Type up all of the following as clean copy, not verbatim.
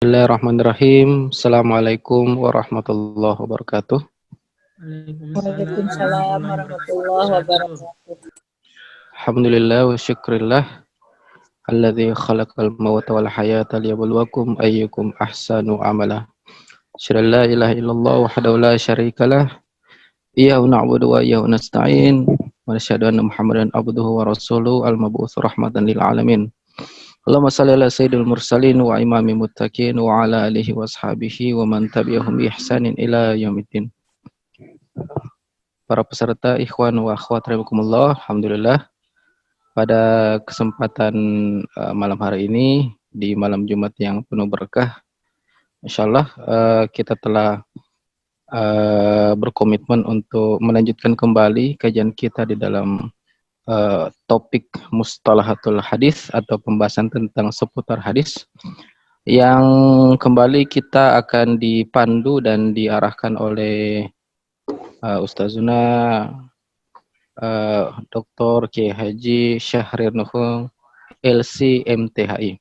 Bismillahirrahmanirrahim. Assalamualaikum warahmatullahi wabarakatuh. Waalaikumsalam warahmatullahi wabarakatuh. Alhamdulillah wa syukrillah alladzi khalaqal mauta wal hayata liyabluwakum ayyukum ahsanu amala. Asyhadu an la ilaha illallah wahdahu la syarikalah. Iyyahu na'budu wa iyyahu nasta'in. Wa asyhadu anna Muhammadan abduhu wa rasuluhu al-mab'uts rahmatan lil alamin. Allahumma shalli ala sayyidil mursalin wa imamil muttaqin wa ala alihi wa ashabihi wa man tabi'ahum bi ihsanin ila yaumiddin. Para peserta ikhwan wa akhwat rahimakumullah, alhamdulillah pada kesempatan malam hari ini di malam Jumat yang penuh berkah, insyaallah kita telah berkomitmen untuk melanjutkan kembali kajian kita di dalam topik mustalahatul hadis atau pembahasan tentang seputar hadis yang kembali kita akan dipandu dan diarahkan oleh Ustazuna Dr. Kiai Haji Syahrir Nuhung LC MTHI.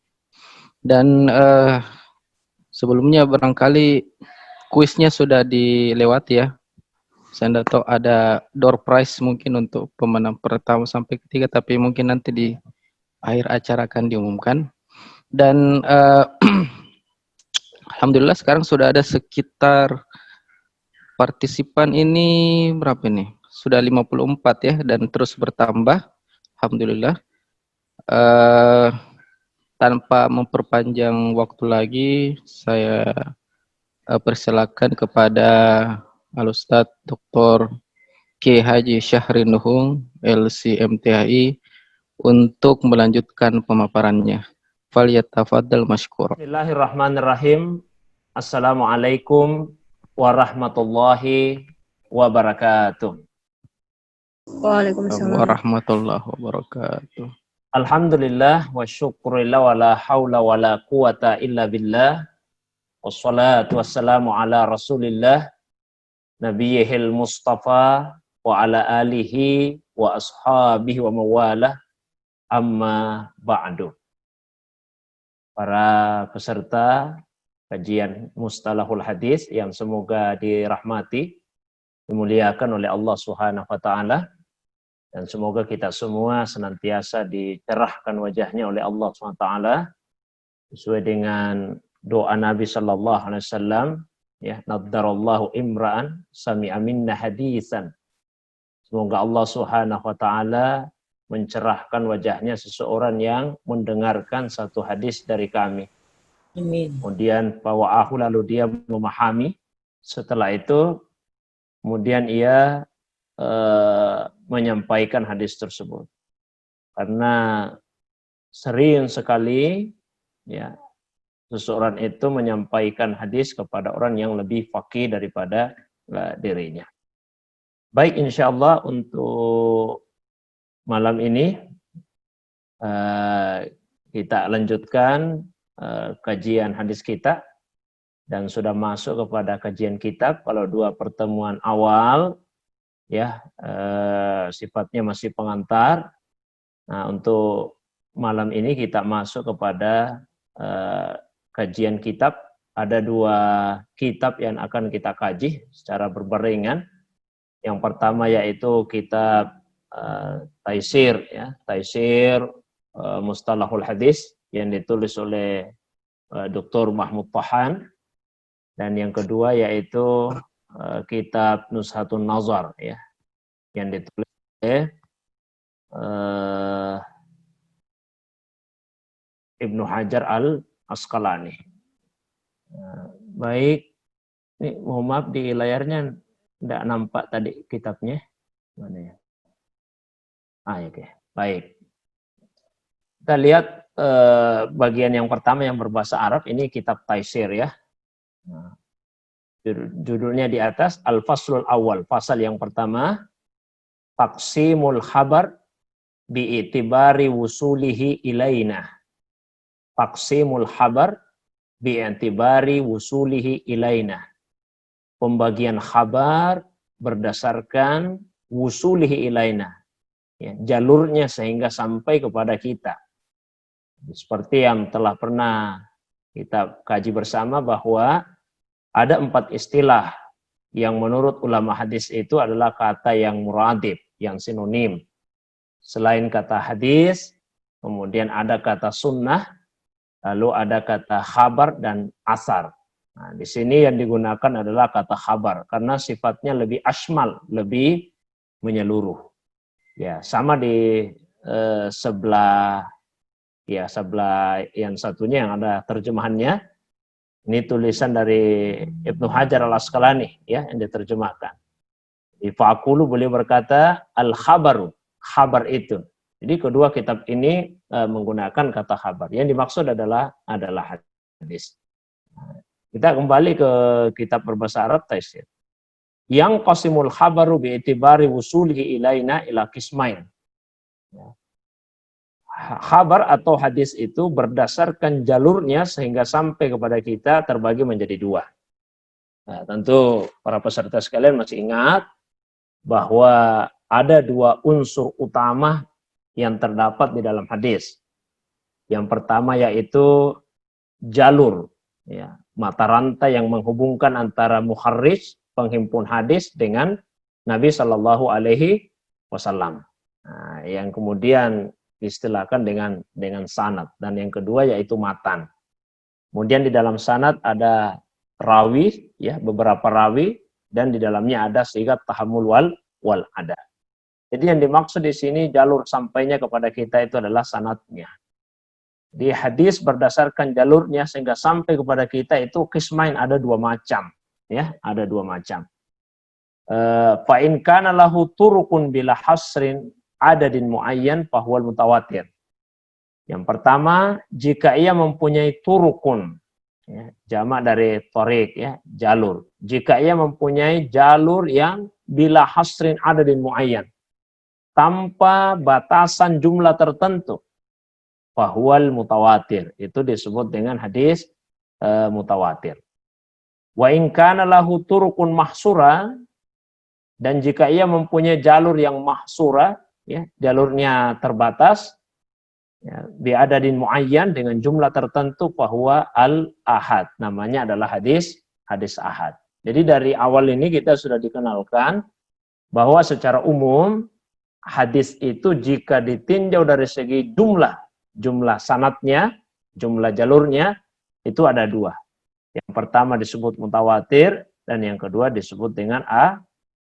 Dan sebelumnya barangkali kuisnya sudah dilewati ya. Saya tidak tahu ada door prize mungkin untuk pemenang pertama sampai ketiga, tapi mungkin nanti di akhir acara akan diumumkan. Dan alhamdulillah sekarang sudah ada sekitar partisipan ini berapa nih? Sudah 54 ya, dan terus bertambah. Alhamdulillah. Tanpa memperpanjang waktu lagi, saya persilakan kepada Al-Ustadz Dr. Kiai Haji Syahrir Nuhung LC MTHI untuk melanjutkan pemaparannya. Falyatafaddal mashkur. Bismillahirrahmanirrahim. Assalamualaikum warahmatullahi wabarakatuh. Waalaikumsalam warahmatullahi wabarakatuh. Alhamdulillah wa syukurillah wa la hawla wa la quwata illa billah. Wassalatu wassalamu ala rasulillah nabiyihil mustafa wa ala alihi wa ashabihi wa mawalah, amma ba'du. Para peserta kajian mustalahul hadis yang semoga dirahmati, dimuliakan oleh Allah Subhanahu wa taala, dan semoga kita semua senantiasa dicerahkan wajahnya oleh Allah Subhanahu wa taala sesuai dengan doa Nabi sallallahu alaihi wasallam, ya, naddarallahu imra'an sami'a minna hadisan. Semoga Allah Subhanahu wa taala mencerahkan wajahnya seseorang yang mendengarkan satu hadis dari kami. Amin. Kemudian fawa'ahu, lalu dia memahami. Setelah itu kemudian ia menyampaikan hadis tersebut. Karena sering sekali ya seseorang itu menyampaikan hadis kepada orang yang lebih faqih daripada dirinya. Baik, insyaallah untuk malam ini kita lanjutkan kajian hadis kita, dan sudah masuk kepada kajian kitab. Kalau dua pertemuan awal ya sifatnya masih pengantar. Nah, untuk malam ini kita masuk kepada kajian kitab. Ada dua kitab yang akan kita kaji secara berbarengan. Yang pertama yaitu kitab Taisir, ya, Taisir Mustalahul Hadis yang ditulis oleh Dr. Mahmud Tahan, dan yang kedua yaitu kitab Nuzhatun Nazar, ya, yang ditulis oleh Ibnu Hajar Al-Asqalani. Baik, ini mohon maaf di layarnya tidak nampak tadi kitabnya. Mana ya? Oke. Baik. Kita lihat bagian yang pertama yang berbahasa Arab, ini kitab Taisir, ya. Nah, judulnya di atas Al-Faslul Awal, pasal yang pertama, Taqsimul Khabar bi'itibari wusulihi ilaina. Taqsimul Khabar bi'itibari wusulihi ilaina. Pembagian khabar berdasarkan wusulihi ilaina, ya, jalurnya sehingga sampai kepada kita. Seperti yang telah pernah kita kaji bersama bahwa ada 4 istilah yang menurut ulama hadis itu adalah kata yang muradif, yang sinonim. Selain kata hadis, kemudian ada kata sunnah, lalu ada kata khabar dan asar. Nah, di sini yang digunakan adalah kata khabar karena sifatnya lebih asmal, lebih menyeluruh. Ya, sama di sebelah yang satunya yang ada terjemahannya. Ini tulisan dari Ibnu Hajar Al-Asqalani ya, yang diterjemahkan. Di Fa'akulu beliau berkata al-khabaru, khabar itu. Jadi kedua kitab ini menggunakan kata khabar. Yang dimaksud adalah hadis. Kita kembali ke kitab berbahasa Arab Taisir. Yang qasimul khabaru bi'itibari wusulihi ilaina ila qismain. Khabar atau hadis itu berdasarkan jalurnya sehingga sampai kepada kita terbagi menjadi 2. Nah, tentu para peserta sekalian masih ingat bahwa ada 2 unsur utama yang terdapat di dalam hadis. Yang pertama yaitu jalur, ya, mata rantai yang menghubungkan antara muharris, penghimpun hadis, dengan Nabi Shallallahu Alaihi Wasallam. Nah, yang kemudian diistilahkan dengan sanad, dan yang kedua yaitu matan. Kemudian di dalam sanad ada rawi, ya, beberapa rawi, dan di dalamnya ada sigat tahammul wal ada. Jadi yang dimaksud di sini jalur sampainya kepada kita itu adalah sanadnya. Di hadis berdasarkan jalurnya sehingga sampai kepada kita itu qismain, ada 2 macam, ya, ada 2 macam. Fa in kana lahu turukun bila hasrin adadin muayyan fahuwal mutawatir. Yang pertama, jika ia mempunyai turukun, ya, jamak dari torik, ya, jalur. Jika ia mempunyai jalur yang bila hasrin adadin muayyan, tanpa batasan jumlah tertentu, fahuwal mutawatir. Itu disebut dengan hadis mutawatir. Wa in kana lahu turukun mahsura, dan jika ia mempunyai jalur yang mahsura, ya, jalurnya terbatas, ya, biadadin muayyan, dengan jumlah tertentu, fahuwa al-ahad, namanya adalah hadis ahad. Jadi dari awal ini kita sudah dikenalkan bahwa secara umum hadis itu jika ditinjau dari segi jumlah sanadnya, jumlah jalurnya, itu ada 2. Yang pertama disebut mutawatir, dan yang kedua disebut dengan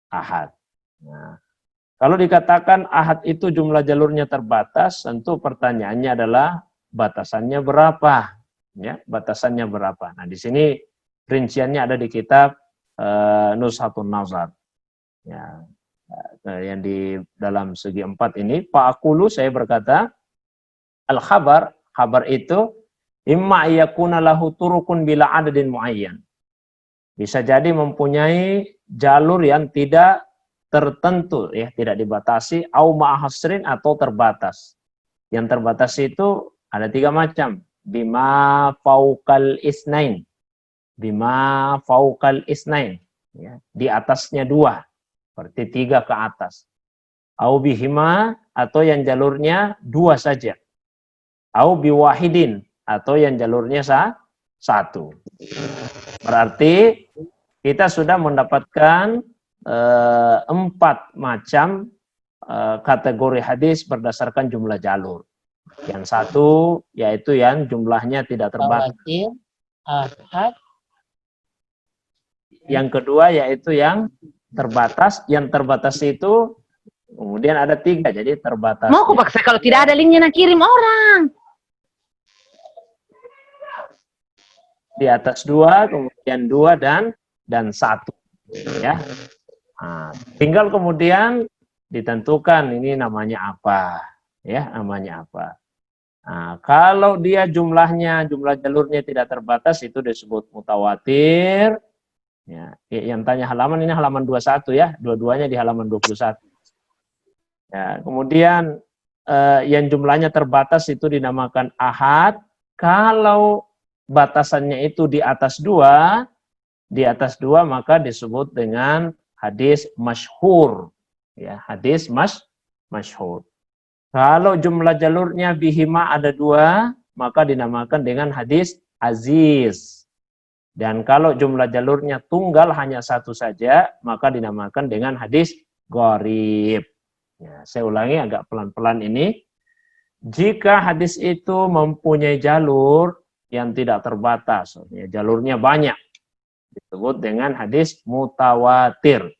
ahad. Nah, kalau dikatakan ahad itu jumlah jalurnya terbatas, tentu pertanyaannya adalah batasannya berapa? Ya, batasannya berapa? Nah, di sini rinciannya ada di kitab Nuzhatun Nazar. Ya, yang di dalam segi 4 ini, fa'akulu, saya berkata, al-khabar, khabar itu imma yakuna lahu turukun bila adadin muayyan. Bisa jadi mempunyai jalur yang tidak tertentu, ya, tidak dibatasi, au ma'hasrin, atau terbatas. Yang terbatas itu ada 3 macam. Bima fauqal isnain. Bima fauqal isnain, ya, di atasnya 2, berarti 3 ke atas. Au bihima, atau yang jalurnya 2 saja. Au biwahidin, atau yang jalurnya 1. Berarti kita sudah mendapatkan 4 macam kategori hadis berdasarkan jumlah jalur. Yang satu yaitu yang jumlahnya tidak terbatas. Ahad. Yang kedua yaitu yang terbatas. Yang terbatas itu kemudian ada 3, jadi terbatas. Mau aku paksa, kalau tidak ada linknya nak kirim orang. Di atas 2, kemudian 2 dan 1. Ya. Nah, tinggal kemudian ditentukan ini namanya apa, ya, namanya apa. Nah, kalau dia jumlah jalurnya tidak terbatas, itu disebut mutawatir. Ya, yang tanya halaman, ini halaman 21, ya, dua-duanya di halaman 21. Ya, kemudian yang jumlahnya terbatas itu dinamakan ahad. Kalau batasannya itu di atas 2, maka disebut dengan hadis masyhur, ya, hadis masyhur. Kalau jumlah jalurnya bihima ada 2, maka dinamakan dengan hadis aziz. Dan kalau jumlah jalurnya tunggal hanya satu saja, maka dinamakan dengan hadis gharib. Ya, saya ulangi agak pelan-pelan ini. Jika hadis itu mempunyai jalur yang tidak terbatas, ya, jalurnya banyak, disebut dengan hadis mutawatir.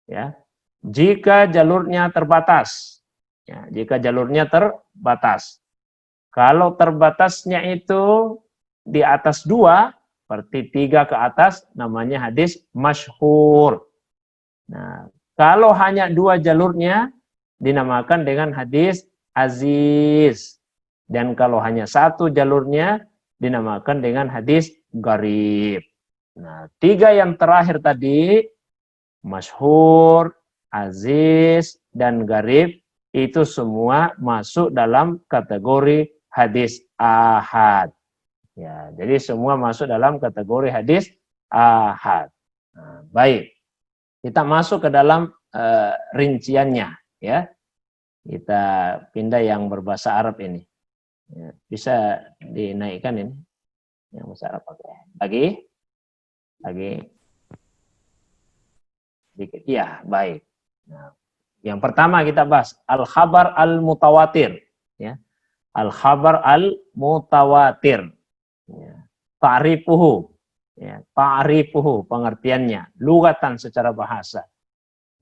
Ya. Jika jalurnya terbatas, ya, jika jalurnya terbatas, kalau terbatasnya itu di atas 2, berarti 3 ke atas, namanya hadis masyhur. Nah, kalau hanya 2 jalurnya, dinamakan dengan hadis aziz. Dan kalau hanya 1 jalurnya, dinamakan dengan hadis gharib. Nah, 3 yang terakhir tadi, masyhur, aziz, dan gharib, itu semua masuk dalam kategori hadis ahad. Ya, jadi semua masuk dalam kategori hadis ahad. Nah, baik, kita masuk ke dalam rinciannya, ya. Kita pindah yang berbahasa Arab ini. Ya, bisa dinaikkan ini, yang bahasa Arab pakai. Lagi. Dikit. Ya, baik. Nah, yang pertama kita bahas al-khabar al-mutawatir. Ya, al-khabar al-mutawatir. Ya. Ta'rifuhu, ya, ta'rifuhu pengertiannya, lugatan secara bahasa.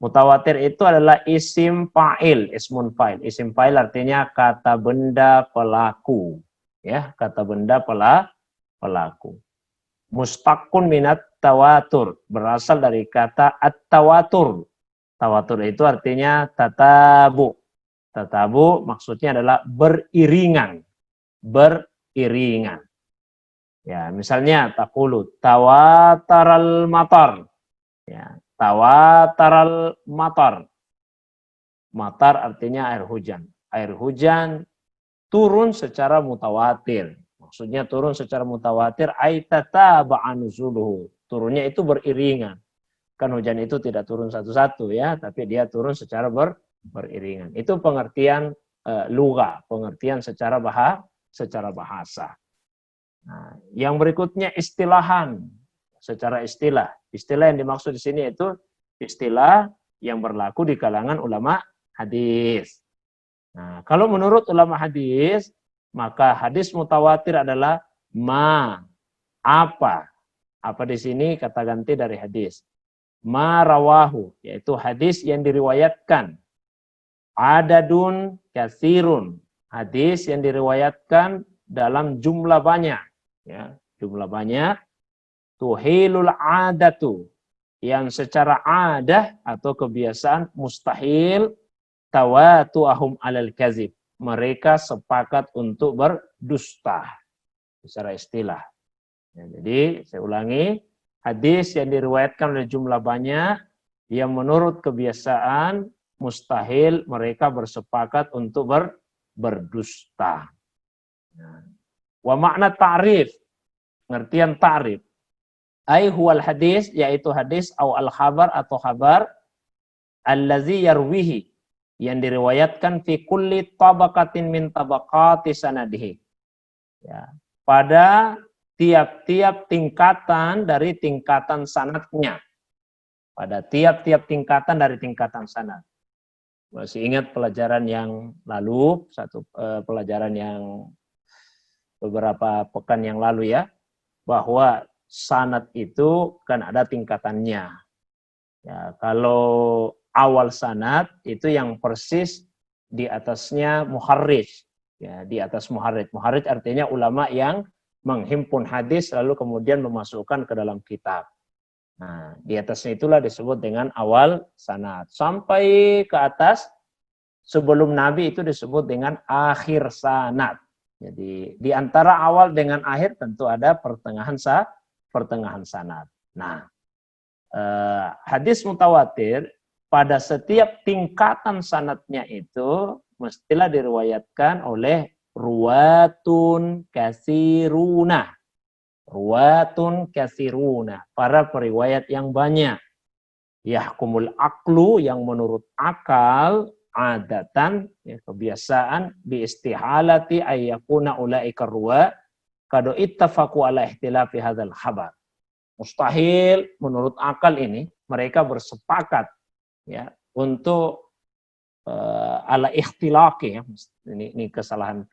Mutawatir itu adalah isim fa'il, ismun fa'il. Isim fa'il artinya kata benda pelaku, ya, kata benda pelaku. Mustaqun minat tawatur, berasal dari kata at-tawatur. Tawatur itu artinya tatabu. Tatabu maksudnya adalah beriringan, beriringan. Ya, misalnya taqulu tawataral matar. Ya, tawataral matar. Matar artinya air hujan. Air hujan turun secara mutawatir. Maksudnya turun secara mutawatir ay tataba'a nuzuluhu. Turunnya itu beriringan. Kan hujan itu tidak turun satu-satu ya, tapi dia turun secara beriringan. Itu pengertian lugha, pengertian secara bahasa. Nah, yang berikutnya istilahan, secara istilah. Istilah yang dimaksud di sini itu istilah yang berlaku di kalangan ulama hadis. Nah, kalau menurut ulama hadis, maka hadis mutawatir adalah apa di sini kata ganti dari hadis. Ma rawahu, yaitu hadis yang diriwayatkan. Adadun katsirun, hadis yang diriwayatkan dalam jumlah banyak. Ya, jumlah banyak. Tuhilul adatu, yang secara adah atau kebiasaan mustahil tawatu'ahum alal kazib. Mereka sepakat untuk berdusta secara istilah. Ya, jadi saya ulangi, hadis yang diriwayatkan oleh jumlah banyak yang menurut kebiasaan mustahil mereka bersepakat untuk berdusta. Nah, wa makna ta'rif, pengertian ta'rif, ai huwal hadis, yaitu hadis au al khabar atau khabar allazi yarwihi, yang diriwayatkan fi kulli tabaqatin min tabaqati sanadihi. Ya, pada tiap-tiap tingkatan dari tingkatan sanadnya. Pada tiap-tiap tingkatan dari tingkatan sanad. Masih ingat pelajaran yang lalu, pelajaran yang beberapa pekan yang lalu ya, bahwa sanad itu kan ada tingkatannya. Ya, kalau awal sanad itu yang persis di atasnya muharrij, ya, di atas muharrij. Muharrij artinya ulama yang menghimpun hadis lalu kemudian memasukkan ke dalam kitab. Nah, di atasnya itulah disebut dengan awal sanad. Sampai ke atas sebelum Nabi itu disebut dengan akhir sanad. Jadi di antara awal dengan akhir tentu ada pertengahan sanad. Nah, hadis mutawatir pada setiap tingkatan sanadnya itu mestilah diriwayatkan oleh ruwatun katsiruna. Ruwatun katsiruna, para periwayat yang banyak. Yahkumul aqlu, yang menurut akal, adatan, ya, kebiasaan, bi istihalati ayyakuna ulaika ruwa, Kado ittafaqu ala ihtilafi hadzal khabar. Mustahil menurut akal ini mereka bersepakat ya untuk ala ikhtilaqi ya. Ini kesalahan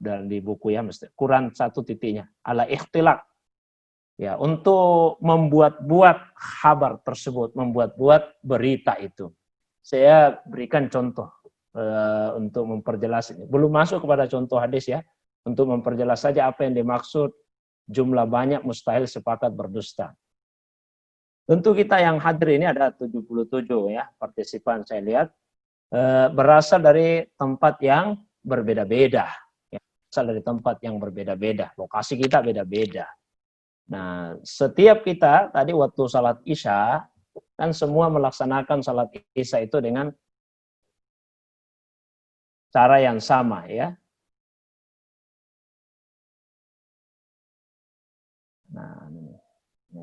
dan di buku ya, mesti kurang satu titiknya. Ala ikhtilaq. Ya, untuk membuat-buat kabar tersebut, membuat-buat berita itu. Saya berikan contoh untuk memperjelas ini. Belum masuk kepada contoh hadis ya. Untuk memperjelas saja apa yang dimaksud jumlah banyak mustahil sepakat berdusta. Tentu kita yang hadir ini ada 77 ya partisipan saya lihat. Berasal dari tempat yang berbeda-beda. Ya, berasal dari tempat yang berbeda-beda. Lokasi kita beda-beda. Nah, setiap kita tadi waktu salat Isya, kan semua melaksanakan salat Isya itu dengan cara yang sama ya. Nah,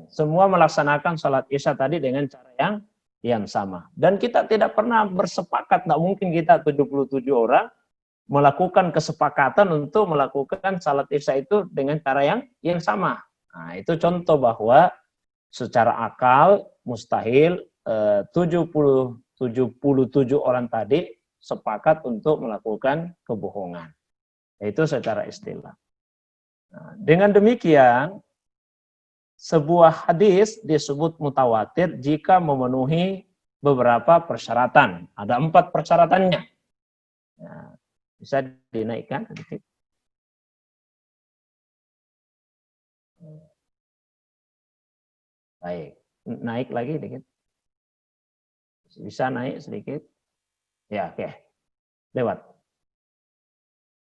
semua melaksanakan salat Isya tadi dengan cara yang sama. Dan kita tidak pernah bersepakat, tidak mungkin kita 77 orang melakukan kesepakatan untuk melakukan salat Isya itu dengan cara yang sama. Nah, itu contoh bahwa secara akal mustahil 77 orang tadi sepakat untuk melakukan kebohongan. Itu secara istilah. Nah, dengan demikian, sebuah hadis disebut mutawatir jika memenuhi beberapa persyaratan. Ada 4 persyaratannya. Nah, bisa dinaikkan sedikit. Baik, naik lagi sedikit. Bisa naik sedikit. Ya, oke. Lewat.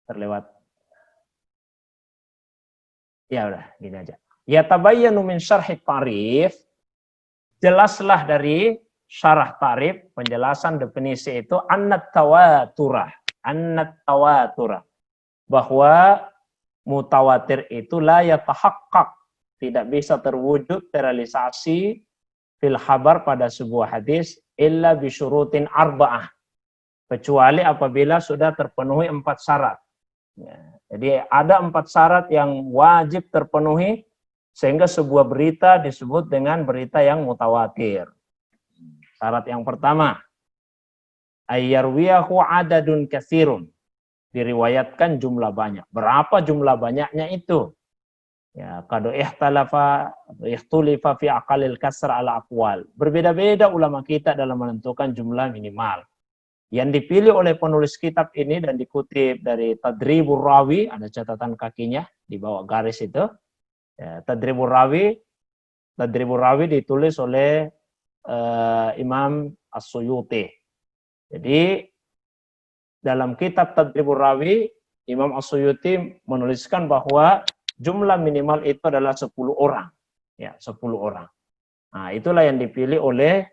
Terlewat. Ya udah, gini aja. Ya tabayyanu min syarhi tarif, jelaslah dari syarah tarif, penjelasan definisi itu annat tawaturah, bahwa mutawatir itu la yatahaqqaq, tidak bisa terwujud terrealisasi fil khabar pada sebuah hadis illa bisyurutin arba'ah, kecuali apabila sudah terpenuhi 4 syarat. Ya, jadi ada 4 syarat yang wajib terpenuhi sehingga sebuah berita disebut dengan berita yang mutawatir. Syarat yang pertama, ayyarwiyahu adadun katsirun, diriwayatkan jumlah banyak. Berapa jumlah banyaknya itu? Ya, kado ikhtalafa ikhtulifa fi aqalil kasr ala aqwal. Berbeda-beda ulama kita dalam menentukan jumlah minimal. Yang dipilih oleh penulis kitab ini dan dikutip dari Tadribur Rawi, ada catatan kakinya di bawah garis itu. Ya, Tadribur Rawi ditulis oleh Imam As-Suyuti. Jadi dalam kitab Tadribur Rawi, Imam As-Suyuti menuliskan bahwa jumlah minimal itu adalah 10 orang. Ya, 10 orang. Nah, itulah yang dipilih oleh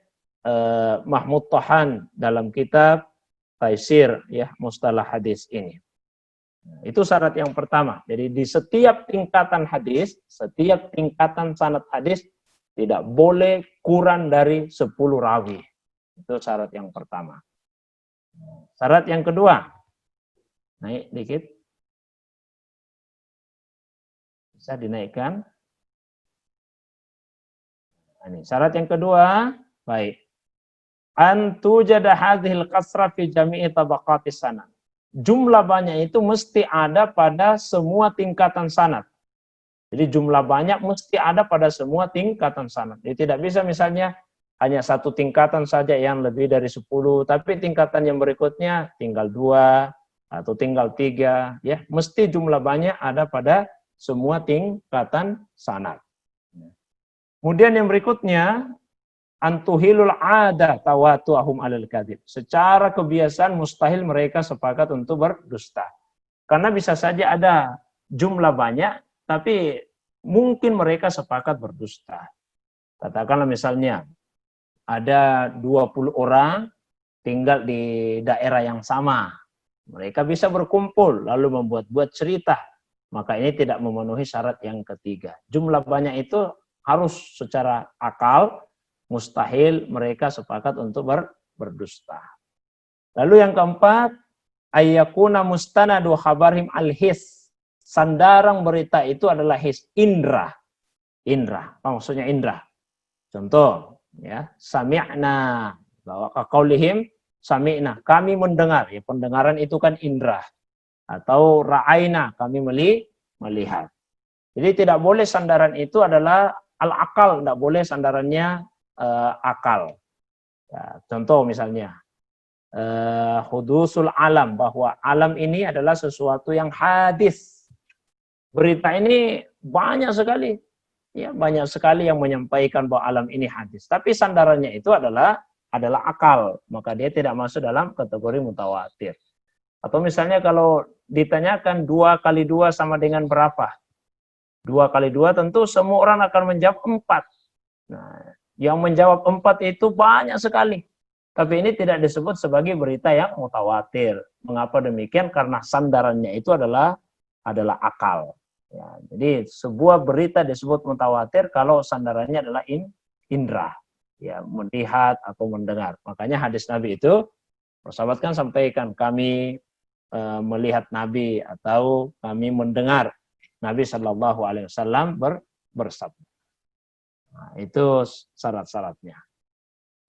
Mahmud Tahan dalam kitab Taisir ya mustalah hadis ini. Itu syarat yang pertama. Jadi di setiap tingkatan hadis, setiap tingkatan sanad hadis tidak boleh kurang dari 10 rawi. Itu syarat yang pertama. Syarat yang kedua. Naik dikit. Bisa dinaikkan. Ini syarat yang kedua, baik. An tujada hadhil kasra fi jami'i tabaqatis sanad. Jumlah banyak itu mesti ada pada semua tingkatan sanad. Jadi jumlah banyak mesti ada pada semua tingkatan sanad. Jadi tidak bisa misalnya hanya satu tingkatan saja yang lebih dari 10, tapi tingkatan yang berikutnya tinggal 2 atau tinggal 3, ya. Mesti jumlah banyak ada pada semua tingkatan sanad. Kemudian yang berikutnya, antuhilul ada tawatu'ahum alal kadzib. Secara kebiasaan mustahil mereka sepakat untuk berdusta. Karena bisa saja ada jumlah banyak, tapi mungkin mereka sepakat berdusta. Katakanlah misalnya, ada 20 orang tinggal di daerah yang sama. Mereka bisa berkumpul, lalu membuat-buat cerita. Maka ini tidak memenuhi syarat yang ketiga. Jumlah banyak itu harus secara akal, mustahil mereka sepakat untuk berdusta. Lalu yang keempat, ayyakuna mustanadu khabarhim al-his. sandaran berita itu adalah indra. Indra, apa maksudnya indra? Contoh, ya, sami'na, bahwa qaulihim sami'na, kami mendengar. Ya, pendengaran itu kan indra. Atau ra'aina, kami melihat. Jadi tidak boleh sandaran itu adalah al-akal, tidak boleh sandarannya akal. Ya, contoh misalnya, hudusul alam, bahwa alam ini adalah sesuatu yang hadis. Berita ini banyak sekali. Ya, banyak sekali yang menyampaikan bahwa alam ini hadis. Tapi sandarannya itu adalah akal. Maka dia tidak masuk dalam kategori mutawatir. Atau misalnya kalau ditanyakan 2 kali 2 sama dengan berapa? 2 kali 2 tentu semua orang akan menjawab 4. Nah, yang menjawab 4 itu banyak sekali. Tapi ini tidak disebut sebagai berita yang mutawatir. Mengapa demikian? Karena sandarannya itu adalah akal. Ya, jadi sebuah berita disebut mutawatir kalau sandarannya adalah indra, ya, melihat atau mendengar. Makanya hadis Nabi itu, sahabat kan sampaikan, kami melihat Nabi atau kami mendengar Nabi Shallallahu Alaihi Wasallam bersabda. Nah, itu syarat-syaratnya.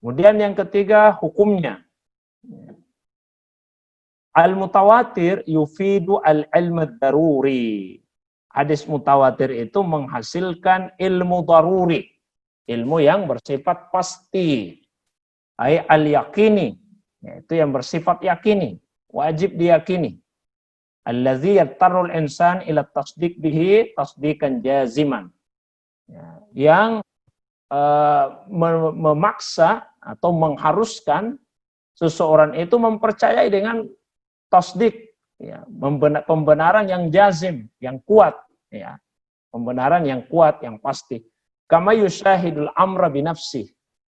Kemudian yang ketiga, hukumnya. Al-mutawatir yufidu al-ilm ad-daruri. Hadis mutawatir itu menghasilkan ilmu daruri. Ilmu yang bersifat pasti. Ay al-yakini. Yaitu yang bersifat yakini. Wajib diyakini. Allazi yattarul insan ila tasdik bihi tasdikan jaziman. Yang memaksa atau mengharuskan seseorang itu mempercayai dengan tasdik, ya, pembenaran yang jazim, yang kuat, ya, pembenaran yang kuat, yang pasti. Kama yusyahidul amra binafsih,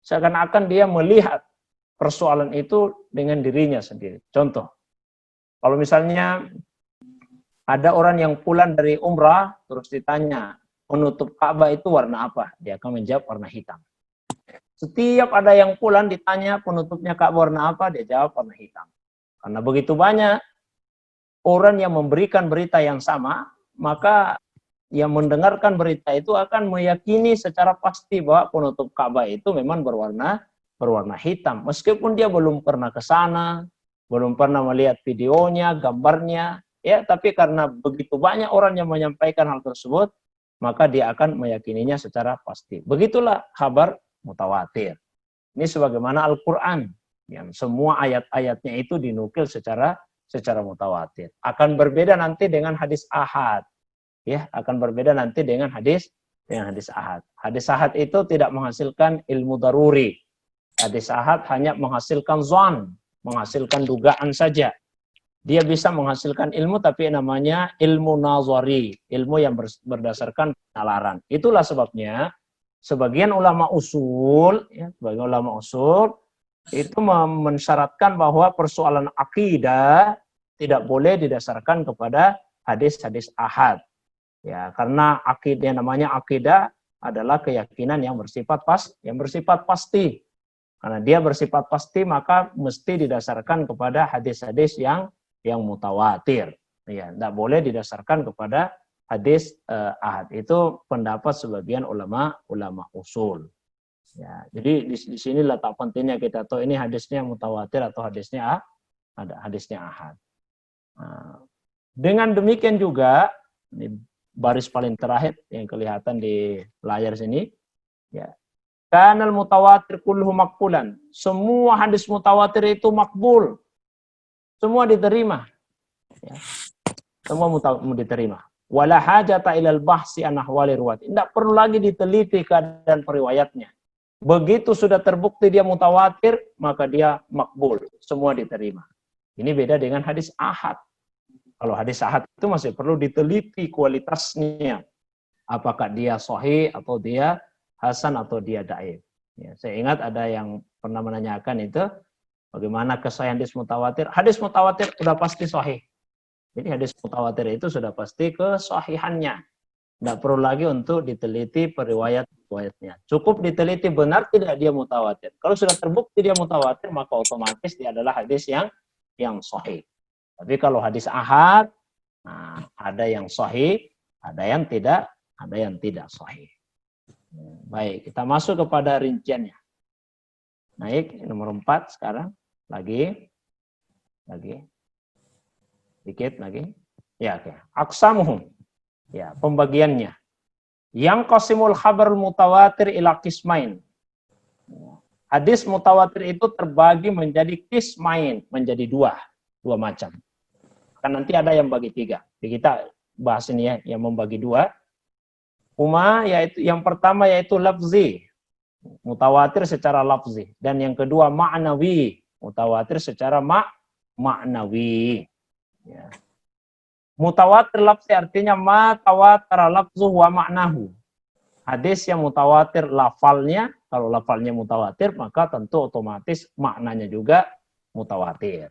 seakan-akan dia melihat persoalan itu dengan dirinya sendiri. Contoh, kalau misalnya ada orang yang pulang dari umrah terus ditanya penutup Ka'bah itu warna apa, dia akan menjawab warna hitam. Setiap ada yang pulang ditanya penutupnya Ka'bah warna apa, dia jawab warna hitam. Karena begitu banyak orang yang memberikan berita yang sama, maka yang mendengarkan berita itu akan meyakini secara pasti bahwa penutup Ka'bah itu memang berwarna hitam. Meskipun dia belum pernah ke sana, belum pernah melihat videonya, gambarnya, ya, tapi karena begitu banyak orang yang menyampaikan hal tersebut, maka dia akan meyakininya secara pasti. Begitulah kabar mutawatir. Ini sebagaimana Al-Quran, yang semua ayat-ayatnya itu dinukil secara mutawatir. Akan berbeda nanti dengan hadis ahad. Ya, akan berbeda nanti dengan hadis ahad. Hadis ahad itu tidak menghasilkan ilmu daruri. Hadis ahad hanya menghasilkan zon, menghasilkan dugaan saja. Dia bisa menghasilkan ilmu, tapi namanya ilmu nazari, ilmu yang berdasarkan penalaran. Itulah sebabnya sebagian ulama usul, ya, sebagian ulama usul itu mensyaratkan bahwa persoalan akidah tidak boleh didasarkan kepada hadis-hadis ahad. Ya, karena akidah, namanya akidah adalah keyakinan yang bersifat pasti. Karena dia bersifat pasti, maka mesti didasarkan kepada hadis-hadis yang mutawatir. Ya, tidak boleh didasarkan kepada hadis ahad. Itu pendapat sebagian ulama usul. Ya, jadi di sini letak pentingnya kita tahu ini hadisnya mutawatir atau hadisnya ahad. Nah, dengan demikian juga, ini baris paling terakhir yang kelihatan di layar sini, ya. Kanal mutawatir kulluhu makbulan. Semua hadis mutawatir itu makbul. Semua diterima. Ya. Semua diterima. Wala hajata ilal bahsi an ahwali ruwati. Tidak perlu lagi diteliti keadaan periwayatnya. Begitu sudah terbukti dia mutawatir, maka dia makbul. Semua diterima. Ini beda dengan hadis ahad. Kalau hadis ahad itu masih perlu diteliti kualitasnya. Apakah dia sahih atau dia hasan atau dia dhaif. Ya, saya ingat ada yang pernah menanyakan itu, bagaimana kesahihan hadis mutawatir. Hadis mutawatir sudah pasti sahih. Jadi hadis mutawatir itu sudah pasti kesahihannya. Tidak perlu lagi untuk diteliti periwayat-periwayatnya. Cukup diteliti benar tidak dia mutawatir. Kalau sudah terbukti dia mutawatir, maka otomatis dia adalah hadis yang sahih. Tapi kalau hadis ahad, Nah, ada yang sahih, ada yang tidak sahih. Baik, kita masuk kepada rinciannya. Naik nomor 4 sekarang. Lagi. Dikit lagi. Ya, oke. Aqsamuhum. Ya, pembagiannya. Yang qasimul khabar mutawatir ila qismain. Hadis mutawatir itu terbagi menjadi qismain, menjadi dua macam. Kan nanti ada yang bagi 3. Jadi kita bahas ini ya, yang membagi 2. Yaitu yang pertama yaitu lafzi, mutawatir secara lafzi, dan yang kedua ma'nawi, mutawatir secara ma'nawi. Ya. Mutawatir lafzi artinya ma tawatara lafzuhu wa ma'nahu. Hadis yang mutawatir lafalnya, kalau lafalnya mutawatir maka tentu otomatis maknanya juga mutawatir.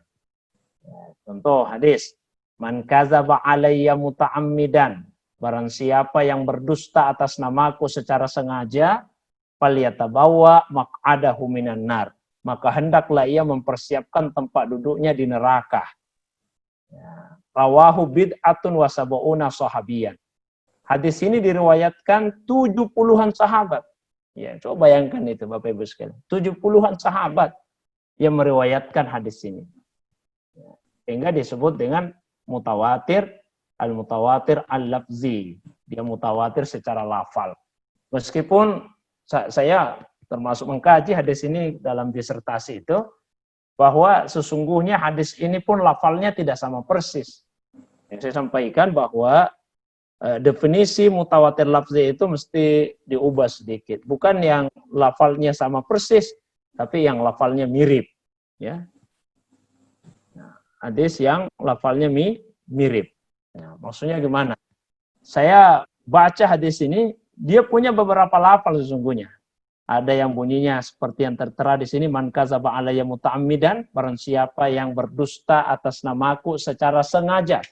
Ya, contoh hadis, man kadzaba alayya muta'ammidan, barang siapa yang berdusta atas namaku secara sengaja, falyatabawwa maq'adahu minan nar, maka hendaklah ia mempersiapkan tempat duduknya di neraka. Ya. Rawahu bid'atun wa sab'una sahabiyan. Hadis ini diriwayatkan 70-an sahabat. Ya, coba bayangkan itu Bapak Ibu sekalian. 70-an sahabat yang meriwayatkan hadis ini. Ya. Sehingga disebut dengan mutawatir, al-mutawatir al-lafzi. Dia mutawatir secara lafal. Meskipun saya termasuk mengkaji hadis ini dalam disertasi itu, bahwa sesungguhnya hadis ini pun lafalnya tidak sama persis. Yang saya sampaikan bahwa definisi mutawatir lafzi itu mesti diubah sedikit. Bukan yang lafalnya sama persis, tapi yang lafalnya mirip. Ya. Nah, hadis yang lafalnya mirip. Nah, maksudnya gimana? Saya baca hadis ini, dia punya beberapa lafal sesungguhnya. Ada yang bunyinya seperti yang tertera di sini, man kadzaba alayya muta'ammidan, barang siapa yang berdusta atas namaku secara sengaja.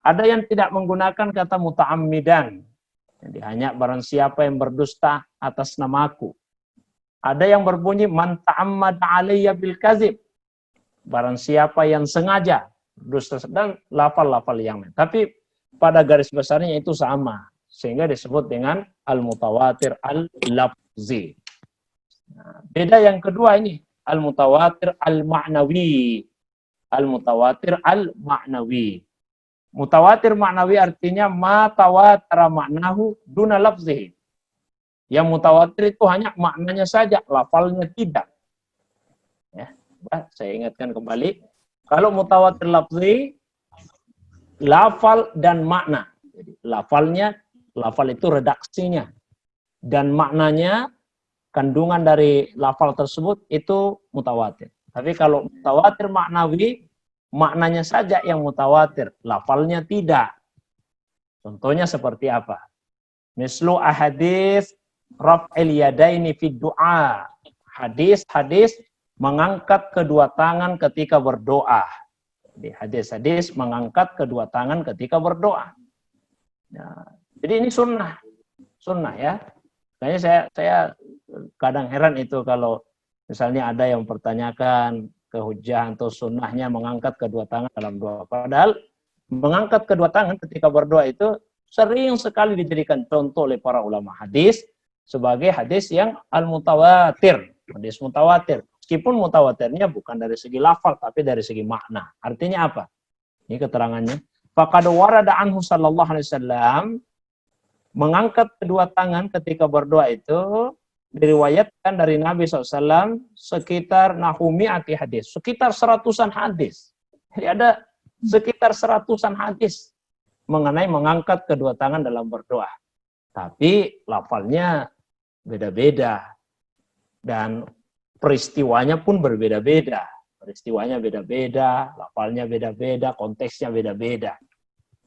Ada yang tidak menggunakan kata muta'ammidan. Jadi hanya barang siapa yang berdusta atas namaku. Ada yang berbunyi man ta'ammada alayya bil kadzib. Barang siapa yang sengaja berdusta, dan lafal-lafal yang lain. Tapi pada garis besarnya itu sama, sehingga disebut dengan al-mutawatir al-lafzi. Nah, beda yang kedua ini, al-mutawatir al-ma'nawi. Al-mutawatir al-ma'nawi. Mutawatir ma'nawi artinya ma tawatara ma'nahu duna lafzihi. Yang mutawatir itu hanya maknanya saja, lafalnya tidak. Ya, saya ingatkan kembali. Kalau mutawatir lafzi, lafal dan makna. Jadi lafal itu redaksinya. Dan maknanya, kandungan dari lafal tersebut itu mutawatir. Tapi kalau mutawatir maknawi, maknanya saja yang mutawatir, lafalnya tidak. Contohnya seperti apa? Mislu ahadits raf'il yadaini fid du'a. Hadis-hadis mengangkat kedua tangan ketika berdoa. Jadi hadis-hadis mengangkat kedua tangan ketika berdoa. Nah, jadi ini sunnah ya. Kayaknya saya kadang heran itu kalau misalnya ada yang mempertanyakan kehujahan atau sunnahnya mengangkat kedua tangan dalam doa. Padahal mengangkat kedua tangan ketika berdoa itu sering sekali dijadikan contoh oleh para ulama hadis sebagai hadis yang al-mutawatir. Hadis mutawatir. Meskipun mutawatirnya bukan dari segi lafal tapi dari segi makna. Artinya apa? Ini keterangannya. Faqad warada anhu sallallahu alaihi wasallam, mengangkat kedua tangan ketika berdoa itu diriwayatkan dari Nabi SAW sekitar nahumi'ati hadis, sekitar 100-an hadis. Jadi ada sekitar 100-an hadis mengenai mengangkat kedua tangan dalam berdoa. Tapi lafalnya beda-beda dan peristiwanya pun berbeda-beda. Peristiwanya beda-beda, lafalnya beda-beda, konteksnya beda-beda.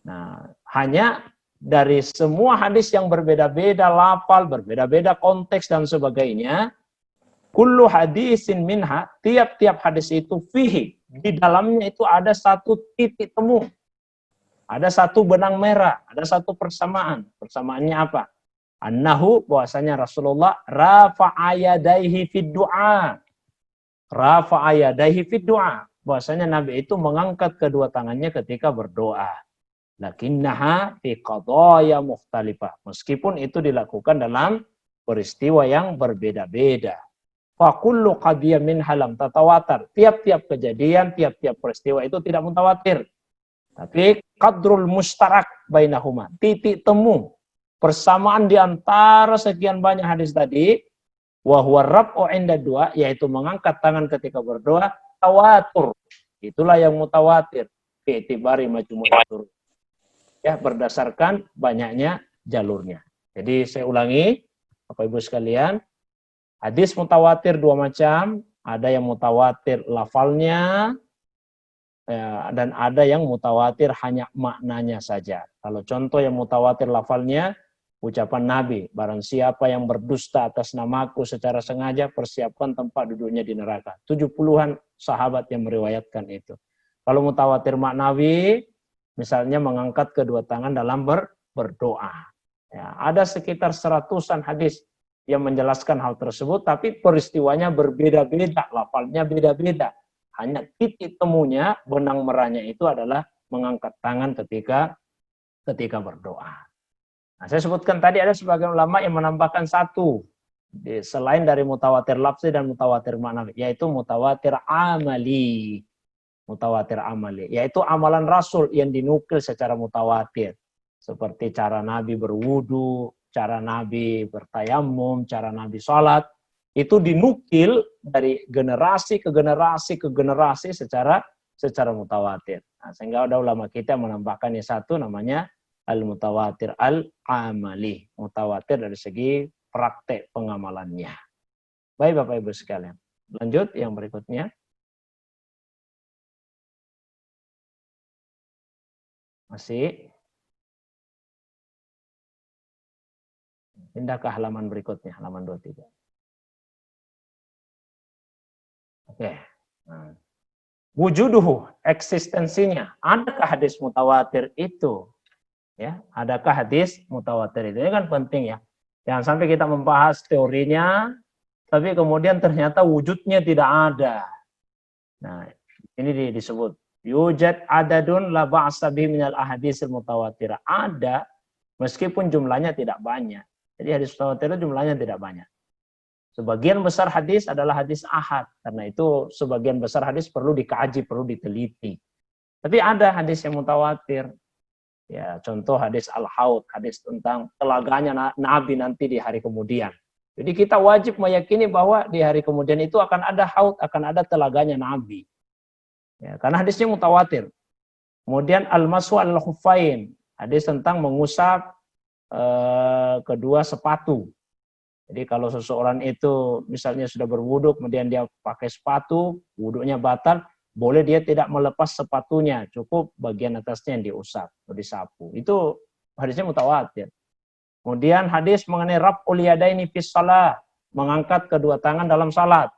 Nah, hanya dari semua hadis yang berbeda-beda lafal, berbeda-beda konteks dan sebagainya, kullu hadisin minha, tiap-tiap hadis itu fihi, di dalamnya itu ada satu titik temu. Ada satu benang merah, ada satu persamaan. Persamaannya apa? Annahu, bahwasanya Rasulullah rafa'a yadaihi fid du'a. Rafa'a yadaihi fid du'a. Bahwasanya Nabi itu mengangkat kedua tangannya ketika berdoa. lakinnaha fi qadaya mukhtalifah. Meskipun itu dilakukan dalam peristiwa yang berbeda-beda. Fa kullu qadiyah min halam tatawatar. Tiap-tiap kejadian, tiap-tiap peristiwa itu tidak mutawatir. Tapi qadrul mustarak bainahuma. Titik temu persamaan di antara sekian banyak hadis tadi, wa huwa rab'u 'inda du'a, yaitu mengangkat tangan ketika berdoa, tawatur. Itulah yang mutawatir. Fi itibari majmu'at turuk. Ya, berdasarkan banyaknya jalurnya. Jadi saya ulangi, Bapak Ibu sekalian, hadis mutawatir dua macam, ada yang mutawatir lafalnya, ya, dan ada yang mutawatir hanya maknanya saja. Kalau contoh yang mutawatir lafalnya, ucapan Nabi, barang siapa yang berdusta atas namaku secara sengaja, persiapkan tempat duduknya di neraka. 70-an sahabat yang meriwayatkan itu. Kalau mutawatir maknawi, misalnya mengangkat kedua tangan dalam berdoa. Ya, ada sekitar 100-an hadis yang menjelaskan hal tersebut, tapi peristiwanya berbeda-beda, lafalnya beda-beda. Hanya titik temunya, benang merahnya itu adalah mengangkat tangan ketika berdoa. Nah, saya sebutkan tadi ada sebagian ulama yang menambahkan satu, selain dari mutawatir lafzi dan mutawatir maknawi, yaitu mutawatir amali. Mutawatir amali, yaitu amalan Rasul yang dinukil secara mutawatir. Seperti cara Nabi berwudu, cara Nabi bertayamum, cara Nabi sholat. Itu dinukil dari generasi ke generasi ke generasi secara mutawatir. Nah, sehingga ada ulama kita menambahkan yang satu namanya al-mutawatir al-amali. Mutawatir dari segi praktek pengamalannya. Baik Bapak Ibu sekalian. Lanjut yang berikutnya. Masih. Pindah ke halaman berikutnya, halaman 23. Oke. Nah. Wujuduhu, eksistensinya. Adakah hadis mutawatir itu? Ya, adakah hadis mutawatir itu? Ini kan penting ya. Jangan sampai kita membahas teorinya, tapi kemudian ternyata wujudnya tidak ada. Nah, ini disebut yujad adadun la ba'sa bihi minal ahadisil mutawatir. Ada, meskipun jumlahnya tidak banyak. Jadi hadis mutawatir jumlahnya tidak banyak. Sebagian besar hadis adalah hadis ahad. Karena itu sebagian besar hadis perlu dikaji, perlu diteliti. Tapi ada hadis yang mutawatir. Ya, contoh hadis al-haud, hadis tentang telaganya Nabi nanti di hari kemudian. Jadi kita wajib meyakini bahwa di hari kemudian itu akan ada haud, akan ada telaganya Nabi. Ya, karena hadisnya mutawatir. Kemudian al-mashu al-khuffain, hadis tentang mengusap kedua sepatu. Jadi kalau seseorang itu misalnya sudah berwudu, kemudian dia pakai sepatu, wudunya batal, boleh dia tidak melepas sepatunya, cukup bagian atasnya yang diusap atau disapu. Itu hadisnya mutawatir. Kemudian hadis mengenai raf'ul yadaini fis shalah, mengangkat kedua tangan dalam salat.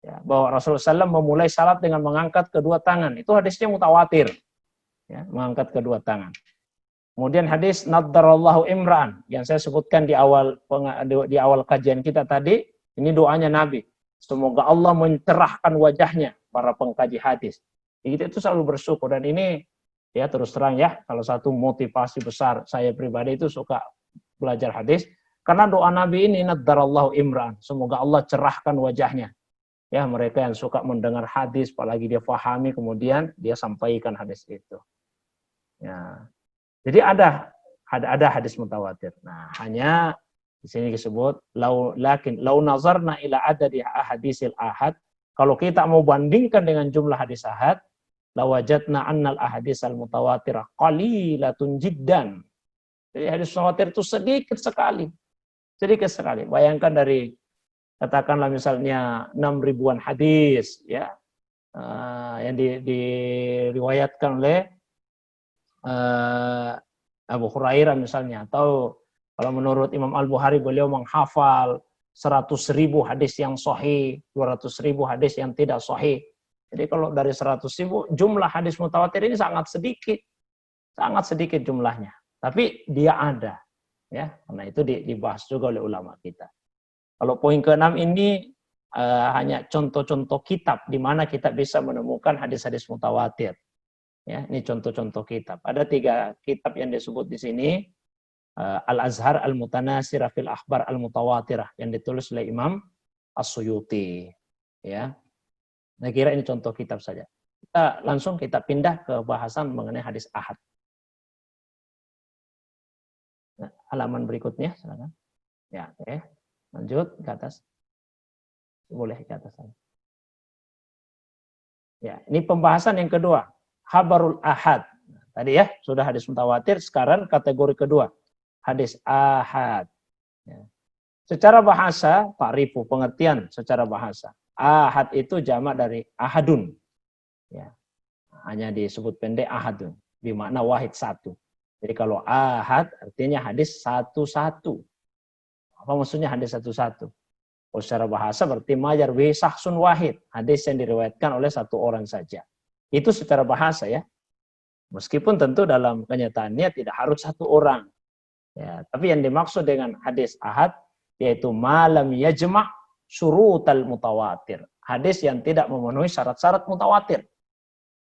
Ya, bahwa Rasulullah SAW memulai salat dengan mengangkat kedua tangan. Itu hadisnya mutawatir. Ya, mengangkat kedua tangan. Kemudian hadis naddarallahu imran yang saya sebutkan di awal kajian kita tadi, ini doanya Nabi. Semoga Allah mencerahkan wajahnya para pengkaji hadis. Kita itu selalu bersyukur, dan ini ya terus terang ya, kalau satu motivasi besar saya pribadi itu suka belajar hadis karena doa Nabi ini naddarallahu imran, semoga Allah cerahkan wajahnya. Ya, mereka yang suka mendengar hadis apalagi dia pahami kemudian dia sampaikan hadis itu. Ya. Jadi ada hadis mutawatir. Nah, hanya di sini disebut lau nazarna ila adadi ahadisil ahad, kalau kita mau bandingkan dengan jumlah hadis ahad, lawajadna annal ahadisal mutawatir qalilatun jiddan. Jadi hadis mutawatir itu sedikit sekali. Sedikit sekali. Bayangkan dari katakanlah misalnya 6.000-an hadis ya. Yang diriwayatkan oleh Abu Hurairah misalnya, atau kalau menurut Imam Al-Bukhari beliau menghafal 100.000 hadis yang sahih, 200.000 hadis yang tidak sahih. Jadi kalau dari 100.000 jumlah hadis mutawatir ini sangat sedikit jumlahnya. Tapi dia ada, ya. Karena itu dibahas juga oleh ulama kita. Kalau poin ke-6 ini hanya contoh-contoh kitab di mana kita bisa menemukan hadis-hadis mutawatir. Ya, ini contoh-contoh kitab. Ada 3 kitab yang disebut di sini. Al-Azhar Al-Mutanasirah fil Akhbar Al-Mutawatirah yang ditulis oleh Imam As-Suyuti. Ya. Saya kira ini contoh kitab saja. Kita pindah ke bahasan mengenai hadis ahad. Nah, halaman berikutnya, silakan. Ya, oke. Lanjut ke atas. Boleh ke atas. Ya, ini pembahasan yang kedua. Khabarul ahad. Tadi ya, sudah hadis mutawatir. Sekarang kategori kedua. Hadis ahad. Ya. Secara bahasa, ta'rifu, pengertian secara bahasa. Ahad itu jamak dari ahadun. Ya. Hanya disebut pendek ahadun. Bermakna wahid, satu. Jadi kalau ahad artinya hadis satu-satu. Apa maksudnya hadis satu-satu? Oh, secara bahasa berarti majar sahsun wahid. Hadis yang diriwayatkan oleh satu orang saja. Itu secara bahasa ya. Meskipun tentu dalam kenyataannya tidak harus satu orang. Ya, tapi yang dimaksud dengan hadis ahad yaitu malam yajma' syurutal mutawatir. Hadis yang tidak memenuhi syarat-syarat mutawatir.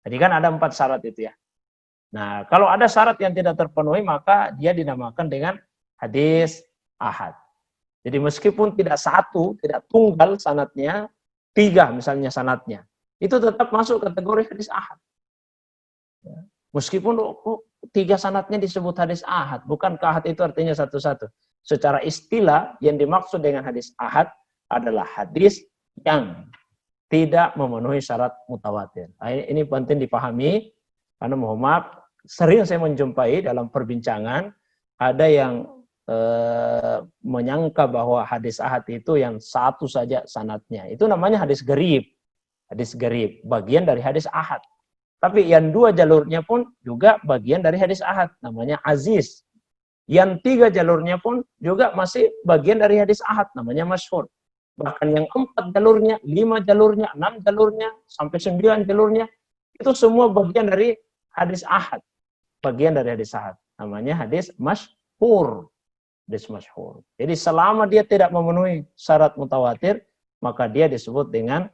Jadi kan ada 4 syarat itu ya. Nah, kalau ada syarat yang tidak terpenuhi maka dia dinamakan dengan hadis ahad. Jadi meskipun tidak satu, tidak tunggal sanadnya, 3 misalnya sanadnya, itu tetap masuk kategori hadis ahad. Ya. Meskipun 3 sanadnya disebut hadis ahad, bukan ahad itu artinya satu-satu. Secara istilah yang dimaksud dengan hadis ahad adalah hadis yang tidak memenuhi syarat mutawatir. Nah, ini penting dipahami karena mohon maaf sering saya menjumpai dalam perbincangan ada yang menyangka bahwa hadis ahad itu yang satu saja sanadnya. Itu namanya hadis gharib. Hadis gharib, bagian dari hadis ahad. Tapi yang 2 jalurnya pun juga bagian dari hadis ahad, namanya aziz. Yang 3 jalurnya pun juga masih bagian dari hadis ahad, namanya masyhur. Bahkan yang 4 jalurnya, 5 jalurnya, 6 jalurnya, sampai 9 jalurnya, itu semua bagian dari hadis ahad. Bagian dari hadis ahad. Namanya hadis masyhur. Hadis masyhur. Jadi selama dia tidak memenuhi syarat mutawatir, maka dia disebut dengan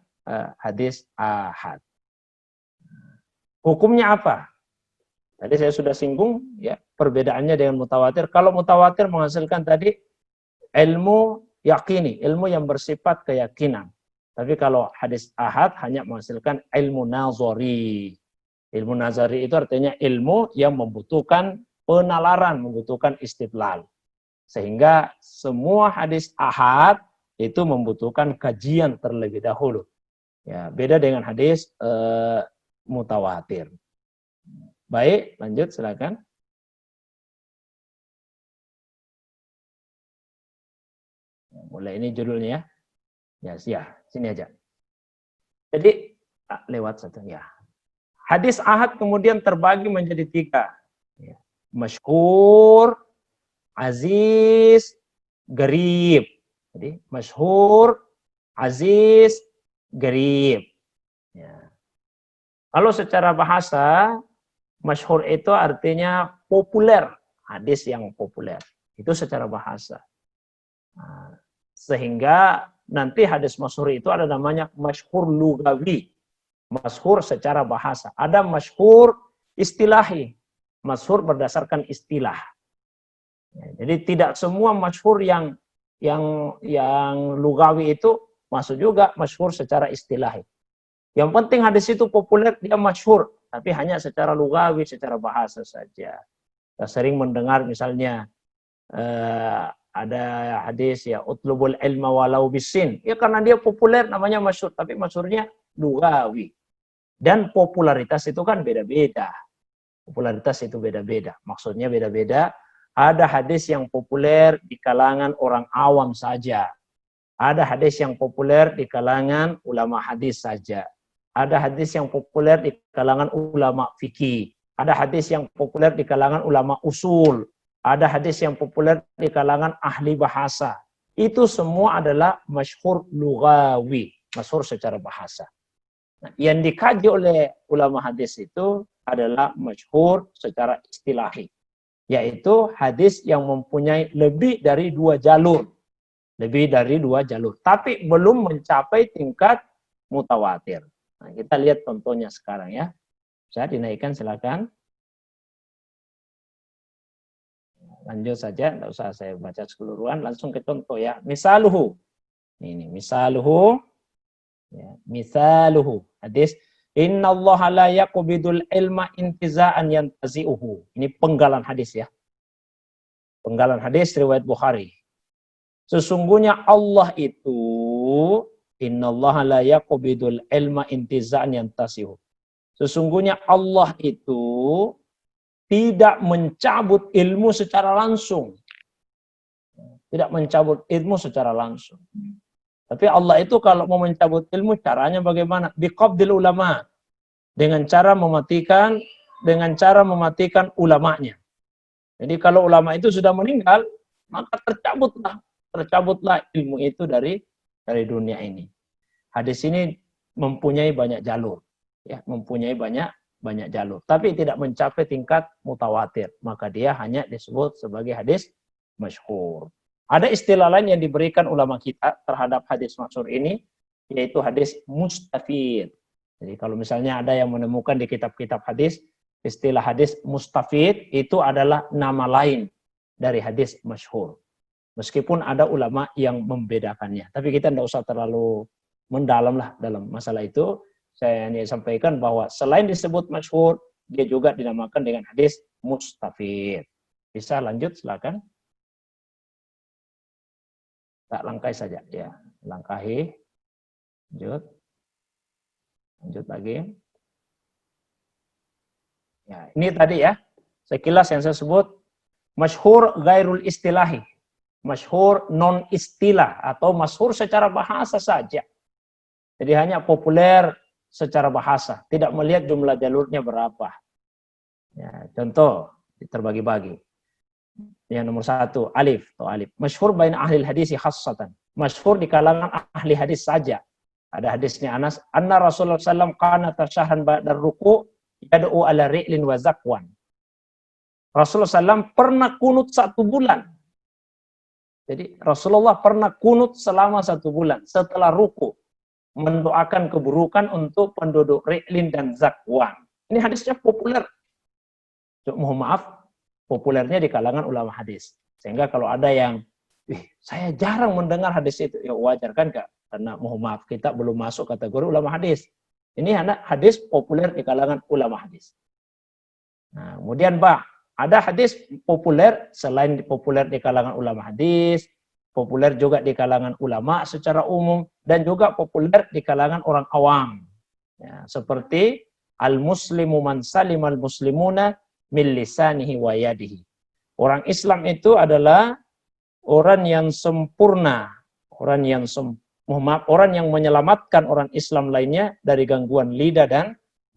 hadis ahad. Hukumnya apa? Tadi saya sudah singgung ya perbedaannya dengan mutawatir. Kalau mutawatir menghasilkan tadi ilmu yakini, ilmu yang bersifat keyakinan. Tapi kalau hadis ahad hanya menghasilkan ilmu nazari. Ilmu nazari itu artinya ilmu yang membutuhkan penalaran, membutuhkan istidlal. Sehingga semua hadis ahad itu membutuhkan kajian terlebih dahulu. Ya, beda dengan hadis mutawatir. Baik, lanjut silakan. Mulai ini judulnya ya. Ya, sini aja. Jadi lewat satu ya. Hadis ahad kemudian terbagi menjadi 3. Ya. Masyhur, aziz, gharib. Jadi masyhur, aziz, gharib. Ya. Kalau secara bahasa, masyhur itu artinya populer, hadis yang populer. Itu secara bahasa. Nah, sehingga nanti hadis masyhur itu ada namanya masyhur lugawi. Masyhur secara bahasa. Ada masyhur istilahi. Masyhur berdasarkan istilah. Ya, jadi tidak semua masyhur yang lugawi itu masuk juga masyhur secara istilahi. Yang penting hadis itu populer, dia masyhur. Tapi hanya secara lugawi, secara bahasa saja. Kita sering mendengar misalnya ada hadis ya utlubul ilma walau bisin. Ya karena dia populer namanya masyhur, tapi masyhurnya lugawi. Dan popularitas itu kan beda-beda. Popularitas itu beda-beda. Maksudnya beda-beda. Ada hadis yang populer di kalangan orang awam saja. Ada hadis yang populer di kalangan ulama hadis saja. Ada hadis yang populer di kalangan ulama fikih. Ada hadis yang populer di kalangan ulama usul. Ada hadis yang populer di kalangan ahli bahasa. Itu semua adalah masyhur lugawi. Masyhur secara bahasa. Nah, yang dikaji oleh ulama hadis itu adalah masyhur secara istilahi. Yaitu hadis yang mempunyai lebih dari 2 jalur. Lebih dari 2 jalur. Tapi belum mencapai tingkat mutawatir. Nah, kita lihat contohnya sekarang ya. Bisa dinaikkan, silakan. Lanjut saja, tidak usah saya baca keseluruhan, langsung ke contoh ya. Misaluhu. Ini misaluhu. Ya, misaluhu. Hadis innallaha la yaqbidul ilma intiza'an yantazi'uhu. Ini penggalan hadis ya. Penggalan hadis riwayat Bukhari. Sesungguhnya Allah itu innallaha la yaqbidul ilma intiza'an yantazi'uhu. Sesungguhnya Allah itu tidak mencabut ilmu secara langsung. Tidak mencabut ilmu secara langsung. Tapi Allah itu kalau mau mencabut ilmu, caranya bagaimana? Biqabdil ulama. Dengan cara mematikan ulamanya. Jadi kalau ulama itu sudah meninggal, maka tercabutlah ilmu itu dari dunia ini. Hadis ini mempunyai banyak jalur. Ya, mempunyai banyak jalur, tapi tidak mencapai tingkat mutawatir, maka dia hanya disebut sebagai hadis masyhur. Ada istilah lain yang diberikan ulama kita terhadap hadis masyhur ini, yaitu hadis mustafid. Jadi kalau misalnya ada yang menemukan di kitab-kitab hadis, istilah hadis mustafid itu adalah nama lain dari hadis masyhur. Meskipun ada ulama yang membedakannya, tapi kita tidak usah terlalu mendalam lah dalam masalah itu. Saya hanya sampaikan bahwa selain disebut masyhur, dia juga dinamakan dengan hadis mustafid. Bisa lanjut, silakan. Tak langkai saja, ya. Langkahi. Lanjut lagi. Ya, ini tadi ya. Sekilas yang saya sebut masyhur ghairul istilahi. Masyhur non istilah atau masyhur secara bahasa saja. Jadi hanya populer secara bahasa, tidak melihat jumlah jalurnya berapa. Ya, contoh, terbagi-bagi. Yang nomor 1, alif atau alif. Masyhur baina ahli hadis khassatan. Masyhur di kalangan ahli hadis saja. Ada hadisnya Anas, anna Rasulullah SAW kana tasyahran ba'da ruku' yad'u ala ri'lin wa zakwan. Rasulullah SAW pernah kunut 1 bulan. Jadi Rasulullah pernah kunut selama 1 bulan setelah ruku'. Mendoakan keburukan untuk penduduk Ri'lin dan Zakwan. Ini hadisnya populer. Mohon maaf, populernya di kalangan ulama hadis. Sehingga kalau ada yang, saya jarang mendengar hadis itu, ya wajar kan Kak? Karena mohon maaf, kita belum masuk kategori ulama hadis. Ini hadis populer di kalangan ulama hadis. Nah, kemudian ada hadis populer, selain populer di kalangan ulama hadis, populer juga di kalangan ulama secara umum, dan juga populer di kalangan orang awam. Ya, seperti al-muslimu man salimal muslimuna min lisanihi wa yadihi. Orang Islam itu adalah orang yang sempurna, orang yang menyelamatkan orang Islam lainnya dari gangguan lidah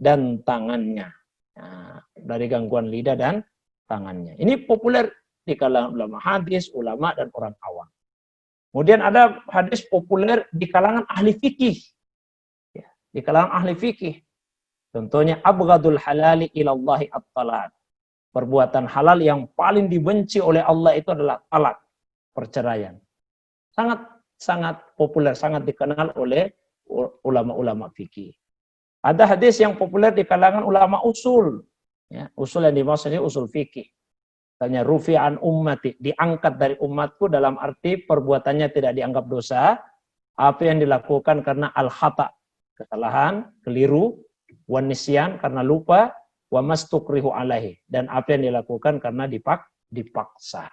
dan tangannya. Nah, dari gangguan lidah dan tangannya. Ini populer di kalangan ulama hadis, ulama dan orang awam. Kemudian ada hadis populer di kalangan ahli fikih. Ya, di kalangan ahli fikih. Contohnya, abghadul halali ilallahi at-talaq. Perbuatan halal yang paling dibenci oleh Allah itu adalah talak, perceraian. Sangat populer, sangat dikenal oleh ulama-ulama fikih. Ada hadis yang populer di kalangan ulama usul. Ya, usul yang dimaksudnya usul fikih. Misalnya rufi'an ummati, diangkat dari umatku dalam arti perbuatannya tidak dianggap dosa, apa yang dilakukan karena al-khata, kesalahan, keliru, wan nisyan karena lupa, wa mastukrihu alaihi, dan apa yang dilakukan karena dipaksa.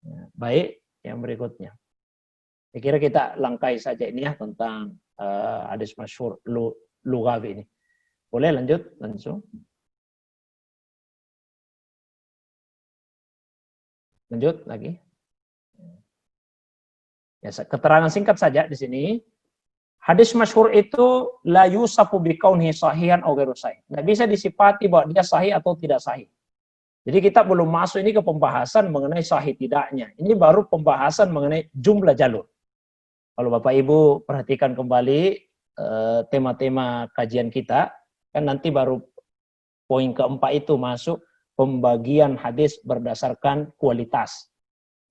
Ya, baik, yang berikutnya. Saya kira kita langkai saja ini ya tentang hadis masyhur lughawi ini. Boleh lanjut langsung? Lanjut lagi. Ya, keterangan singkat saja di sini. Hadis masyhur itu la yusafu bikaunhi sahihan aw ghairu sahih. Enggak bisa disifati bahwa dia sahih atau tidak sahih. Jadi kita belum masuk ini ke pembahasan mengenai sahih tidaknya. Ini baru pembahasan mengenai jumlah jalur. Kalau Bapak Ibu perhatikan kembali tema-tema kajian kita, kan nanti baru poin keempat itu masuk pembagian hadis berdasarkan kualitas.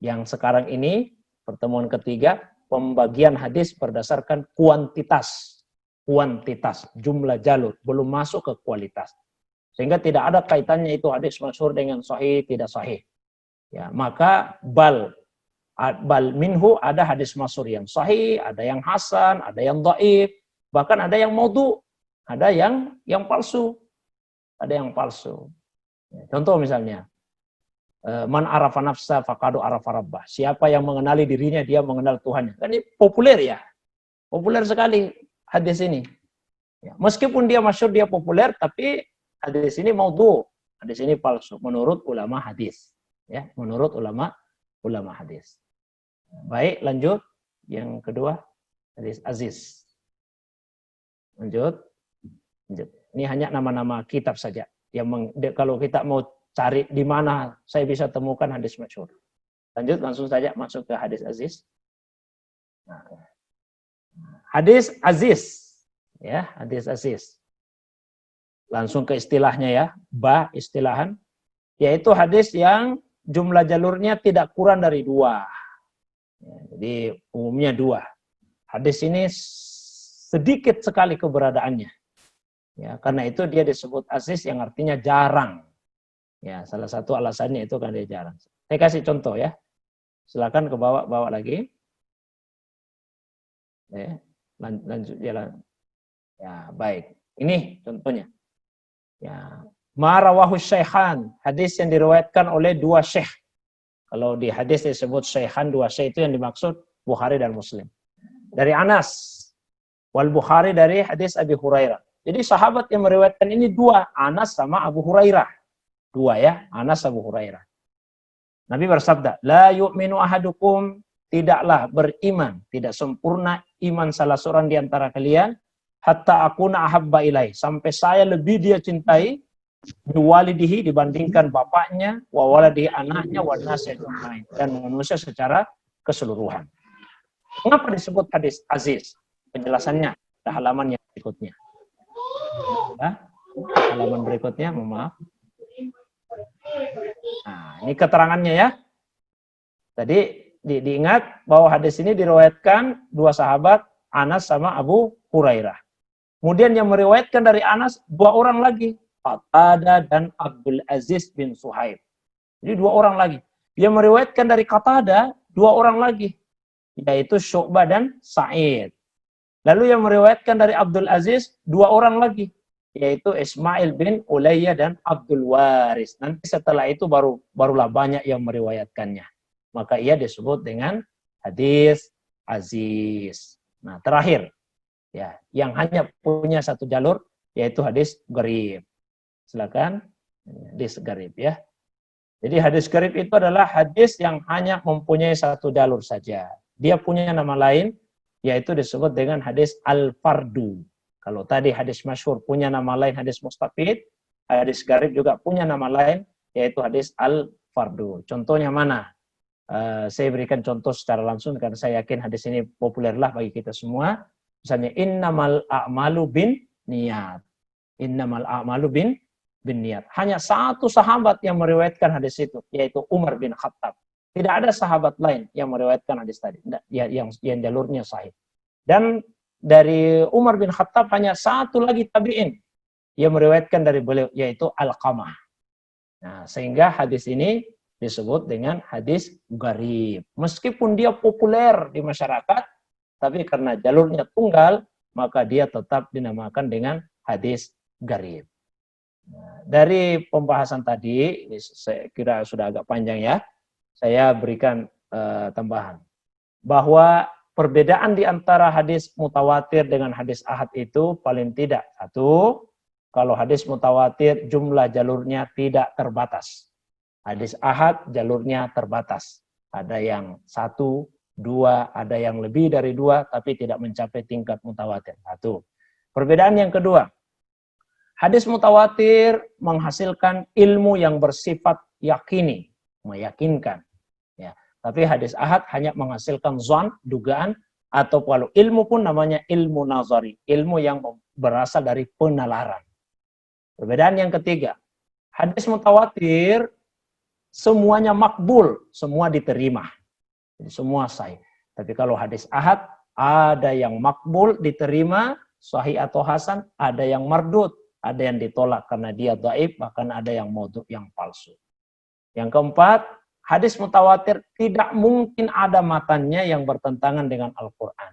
Yang sekarang ini, pertemuan ketiga, pembagian hadis berdasarkan kuantitas. kuantitas, jumlah jalur, belum masuk ke kualitas. Sehingga tidak ada kaitannya itu hadis masyhur dengan sahih tidak sahih. Ya, maka bal minhu ada hadis masyhur yang sahih, ada yang hasan, ada yang dhaif, bahkan ada yang maudhu, ada yang palsu. Ada yang palsu. Contoh misalnya, man arafa nafsa faqad arafa rabbah. Siapa yang mengenali dirinya, dia mengenal Tuhannya. Kan ini populer ya. Populer sekali hadis ini. Ya, meskipun dia masyhur, dia populer, tapi hadis ini maudhu. Hadis ini palsu menurut ulama hadis. Ya, menurut ulama hadis. Baik, lanjut. Yang kedua, hadis aziz. Lanjut. Ini hanya nama-nama kitab saja. Kalau kita mau cari di mana saya bisa temukan hadis masyhur. Lanjut, langsung saja masuk ke hadis aziz. Nah, hadis aziz, ya, hadis aziz. Langsung ke istilahnya ya, istilahan, yaitu hadis yang jumlah jalurnya tidak kurang dari 2. Ya, jadi umumnya 2. Hadis ini sedikit sekali keberadaannya. Ya, karena itu dia disebut aziz yang artinya jarang. Ya, salah satu alasannya itu kan dia jarang. Saya kasih contoh ya. Silakan ke bawah lagi. Ya, lanjut jalan. Ya, baik. Ini contohnya. Ya, ma rawahu syaikhan, hadis yang diriwayatkan oleh 2 syekh. Kalau di hadis disebut syaikhan, 2 syekh itu yang dimaksud Bukhari dan Muslim. Dari Anas wal Bukhari dari hadis Abi Hurairah. Jadi sahabat yang meriwayatkan ini 2, Anas sama Abu Hurairah. 2 ya, Anas Abu Hurairah. Nabi bersabda, la yu'minu ahadukum, tidaklah beriman, tidak sempurna iman salah seorang di antara kalian, hatta akuna ahabba ilaih, sampai saya lebih dia cintai, biwalidihi dibandingkan bapaknya, wa waladihi anaknya, wa nasi ajma'in, dan manusia secara keseluruhan. Mengapa disebut hadis aziz? Penjelasannya di halaman yang berikutnya. Ya, halaman berikutnya, maaf. Nah, ini keterangannya ya. Tadi diingat bahwa hadis ini diriwayatkan 2 sahabat, Anas sama Abu Hurairah. Kemudian yang meriwayatkan dari Anas 2 orang lagi, Qatadah dan Abdul Aziz bin Suhaib. Jadi 2 orang lagi. Yang meriwayatkan dari Qatadah 2 orang lagi, yaitu Syu'bah dan Sa'id. Lalu yang meriwayatkan dari Abdul Aziz 2 orang lagi, yaitu Ismail bin Ulayya dan Abdul Waris. Nanti setelah itu barulah banyak yang meriwayatkannya. Maka ia disebut dengan hadis aziz. Nah, terakhir ya, yang hanya punya 1 jalur yaitu hadis gharib. Silakan, hadis gharib ya. Jadi hadis gharib itu adalah hadis yang hanya mempunyai 1 jalur saja. Dia punya nama lain, yaitu disebut dengan hadis al-fardu. Kalau tadi hadis masyhur punya nama lain hadis mustafid, hadis gharib juga punya nama lain, yaitu hadis al-fardu. Contohnya mana? Saya berikan contoh secara langsung karena saya yakin hadis ini populerlah bagi kita semua. Misalnya, innamal a'malu bin niyat. Innamal a'malu bin niyat. Hanya 1 sahabat yang meriwayatkan hadis itu, yaitu Umar bin Khattab. Tidak ada sahabat lain yang meriwayatkan hadis tadi, yang jalurnya sahih. Dan dari Umar bin Khattab hanya 1 lagi tabi'in yang meriwayatkan dari beliau, yaitu Alqamah. Nah, sehingga hadis ini disebut dengan hadis gharib. Meskipun dia populer di masyarakat, tapi karena jalurnya tunggal, maka dia tetap dinamakan dengan hadis gharib. Nah, dari pembahasan tadi, ini saya kira sudah agak panjang ya, saya berikan tambahan. Bahwa perbedaan di antara hadis mutawatir dengan hadis ahad itu paling tidak 1, kalau hadis mutawatir jumlah jalurnya tidak terbatas. Hadis ahad jalurnya terbatas. Ada yang 1, 2, ada yang lebih dari 2, tapi tidak mencapai tingkat mutawatir. 1. Perbedaan yang kedua, hadis mutawatir menghasilkan ilmu yang bersifat yakini, meyakinkan. Ya. Tapi hadis ahad hanya menghasilkan zon, dugaan, atau kalau ilmu pun namanya ilmu nazari, ilmu yang berasal dari penalaran. Perbedaan yang ketiga, hadis mutawatir semuanya makbul, semua diterima. Jadi semua sahih. Tapi kalau hadis ahad, ada yang makbul diterima, sahih atau hasan, ada yang mardud, ada yang ditolak karena dia dhaif, bahkan ada yang maudhu, yang palsu. Yang keempat, hadis mutawatir tidak mungkin ada matannya yang bertentangan dengan Al-Quran.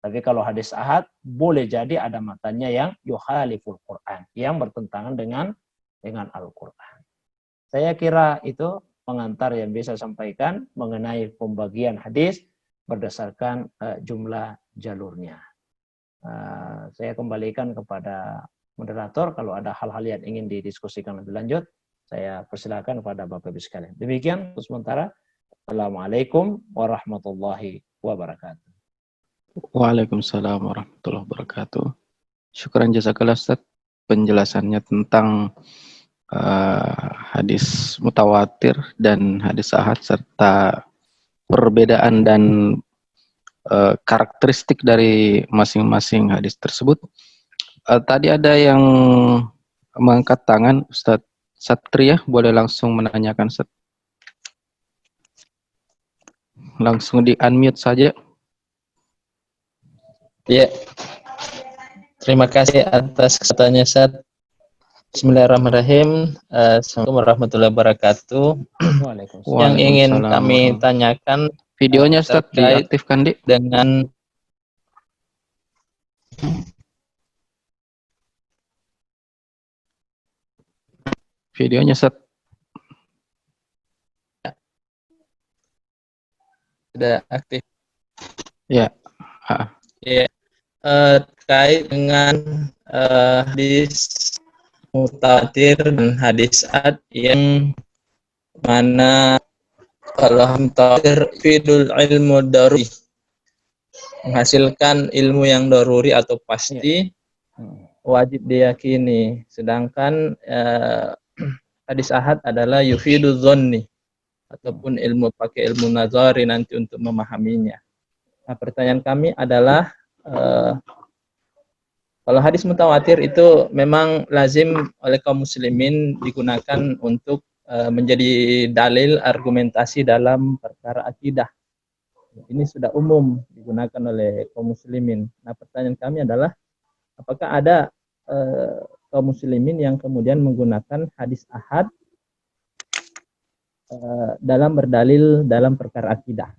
Tapi kalau hadis ahad, boleh jadi ada matanya yang yukhaliful Quran, yang bertentangan dengan Al-Quran. Saya kira itu pengantar yang bisa sampaikan mengenai pembagian hadis berdasarkan jumlah jalurnya. Saya kembalikan kepada moderator, kalau ada hal-hal yang ingin didiskusikan lebih lanjut, saya persilakan kepada Bapak Ibu sekalian. Demikian untuk sementara. Assalamualaikum warahmatullahi wabarakatuh. Waalaikumsalam warahmatullahi wabarakatuh. Syukran jazakallah Ustaz penjelasannya tentang hadis mutawatir dan hadis ahad serta perbedaan dan karakteristik dari masing-masing hadis tersebut. Tadi ada yang mengangkat tangan, Ustaz Satria, boleh langsung menanyakan Ustaz. Langsung di unmute saja. Ya, terima kasih atas kesempatannya Ustaz. Bismillahirrahmanirrahim. Assalamualaikum warahmatullahi wabarakatuh. Waalaikumsalam. Yang ingin Waalaikumsalam kami warahmatullahi. tanyakan Videonya Ustaz terkait diaktifkan, Dik. dengan Videonya Ustaz. sudah aktif. Ya. Ya, terkait dengan hadis mutawatir dan hadis ahad yang mana kalau mutawatir fidul ilmu daruri, menghasilkan ilmu yang daruri atau pasti, wajib diyakini, sedangkan hadis ahad adalah yufidu dzanni ataupun pakai ilmu nazari nanti untuk memahaminya. Nah, pertanyaan kami adalah kalau hadis mutawatir itu memang lazim oleh kaum muslimin digunakan untuk menjadi dalil argumentasi dalam perkara akidah. Ini sudah umum digunakan oleh kaum muslimin. Nah, pertanyaan kami adalah apakah ada kaum muslimin yang kemudian menggunakan hadis ahad dalam berdalil dalam perkara akidah.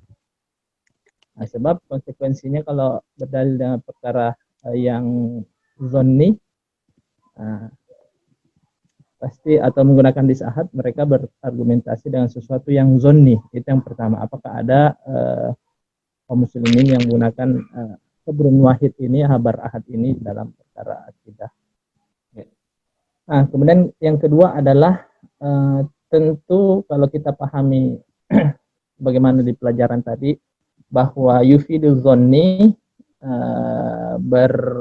Nah, sebab konsekuensinya kalau berdalil dengan perkara yang zonni, pasti atau menggunakan hadis ahad, mereka berargumentasi dengan sesuatu yang zonni. Itu yang pertama. Apakah ada kaum muslimin yang menggunakan kebrun wahid ini, habar ahad ini dalam perkara akidah? Nah, kemudian yang kedua adalah tentu kalau kita pahami bagaimana di pelajaran tadi bahwa yufidu zonni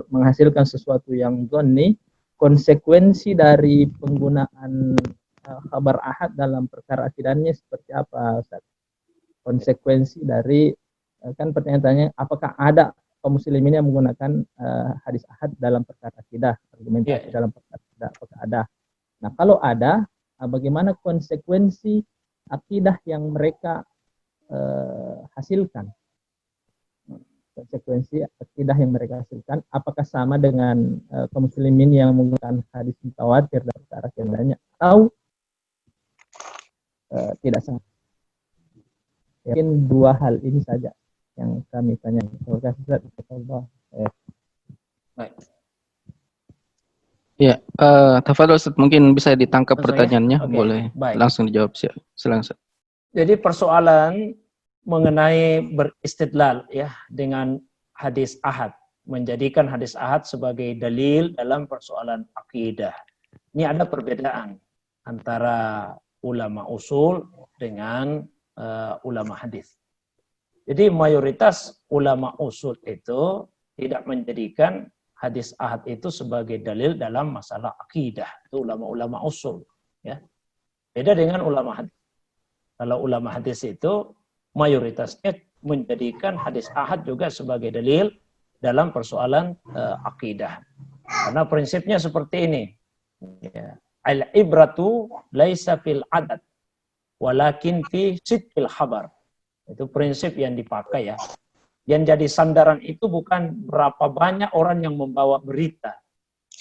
menghasilkan sesuatu yang zonni, konsekuensi dari penggunaan khabar ahad dalam perkara akidahnya seperti apa, Ustaz? Konsekuensi dari kan pertanyaannya apakah ada kaum muslimin yang menggunakan hadis ahad dalam perkara akidah, argumentasi dalam perkara akidah, apakah ada? Nah, kalau ada, bagaimana konsekuensi akidah yang mereka hasilkan? Konsekuensi akidah yang mereka hasilkan, apakah sama dengan kaum muslimin yang menggunakan hadis mutawatir dalam perkara akidahnya, atau tidak sama? Mungkin dua hal ini saja yang kami tanya. Terima kasih, Ustaz. Baik. Ya, tafadhol Ustaz, mungkin bisa ditangkap pertanyaannya, Oke, boleh baik. langsung dijawab. Silakan Ustaz. Jadi persoalan mengenai beristidlal ya dengan hadis ahad, menjadikan hadis ahad sebagai dalil dalam persoalan akidah. Ini ada perbedaan antara ulama usul dengan ulama hadis. Jadi mayoritas ulama usul itu tidak menjadikan hadis ahad itu sebagai dalil dalam masalah akidah. Itu ulama-ulama usul, ya. Beda dengan ulama hadis. Kalau ulama hadis itu mayoritasnya menjadikan hadis ahad juga sebagai dalil dalam persoalan akidah. Karena prinsipnya seperti ini. Ya. Al-ibratu laisa fil adad walakin fi sidqil khabar. Itu prinsip yang dipakai ya yang jadi sandaran itu bukan berapa banyak orang yang membawa berita,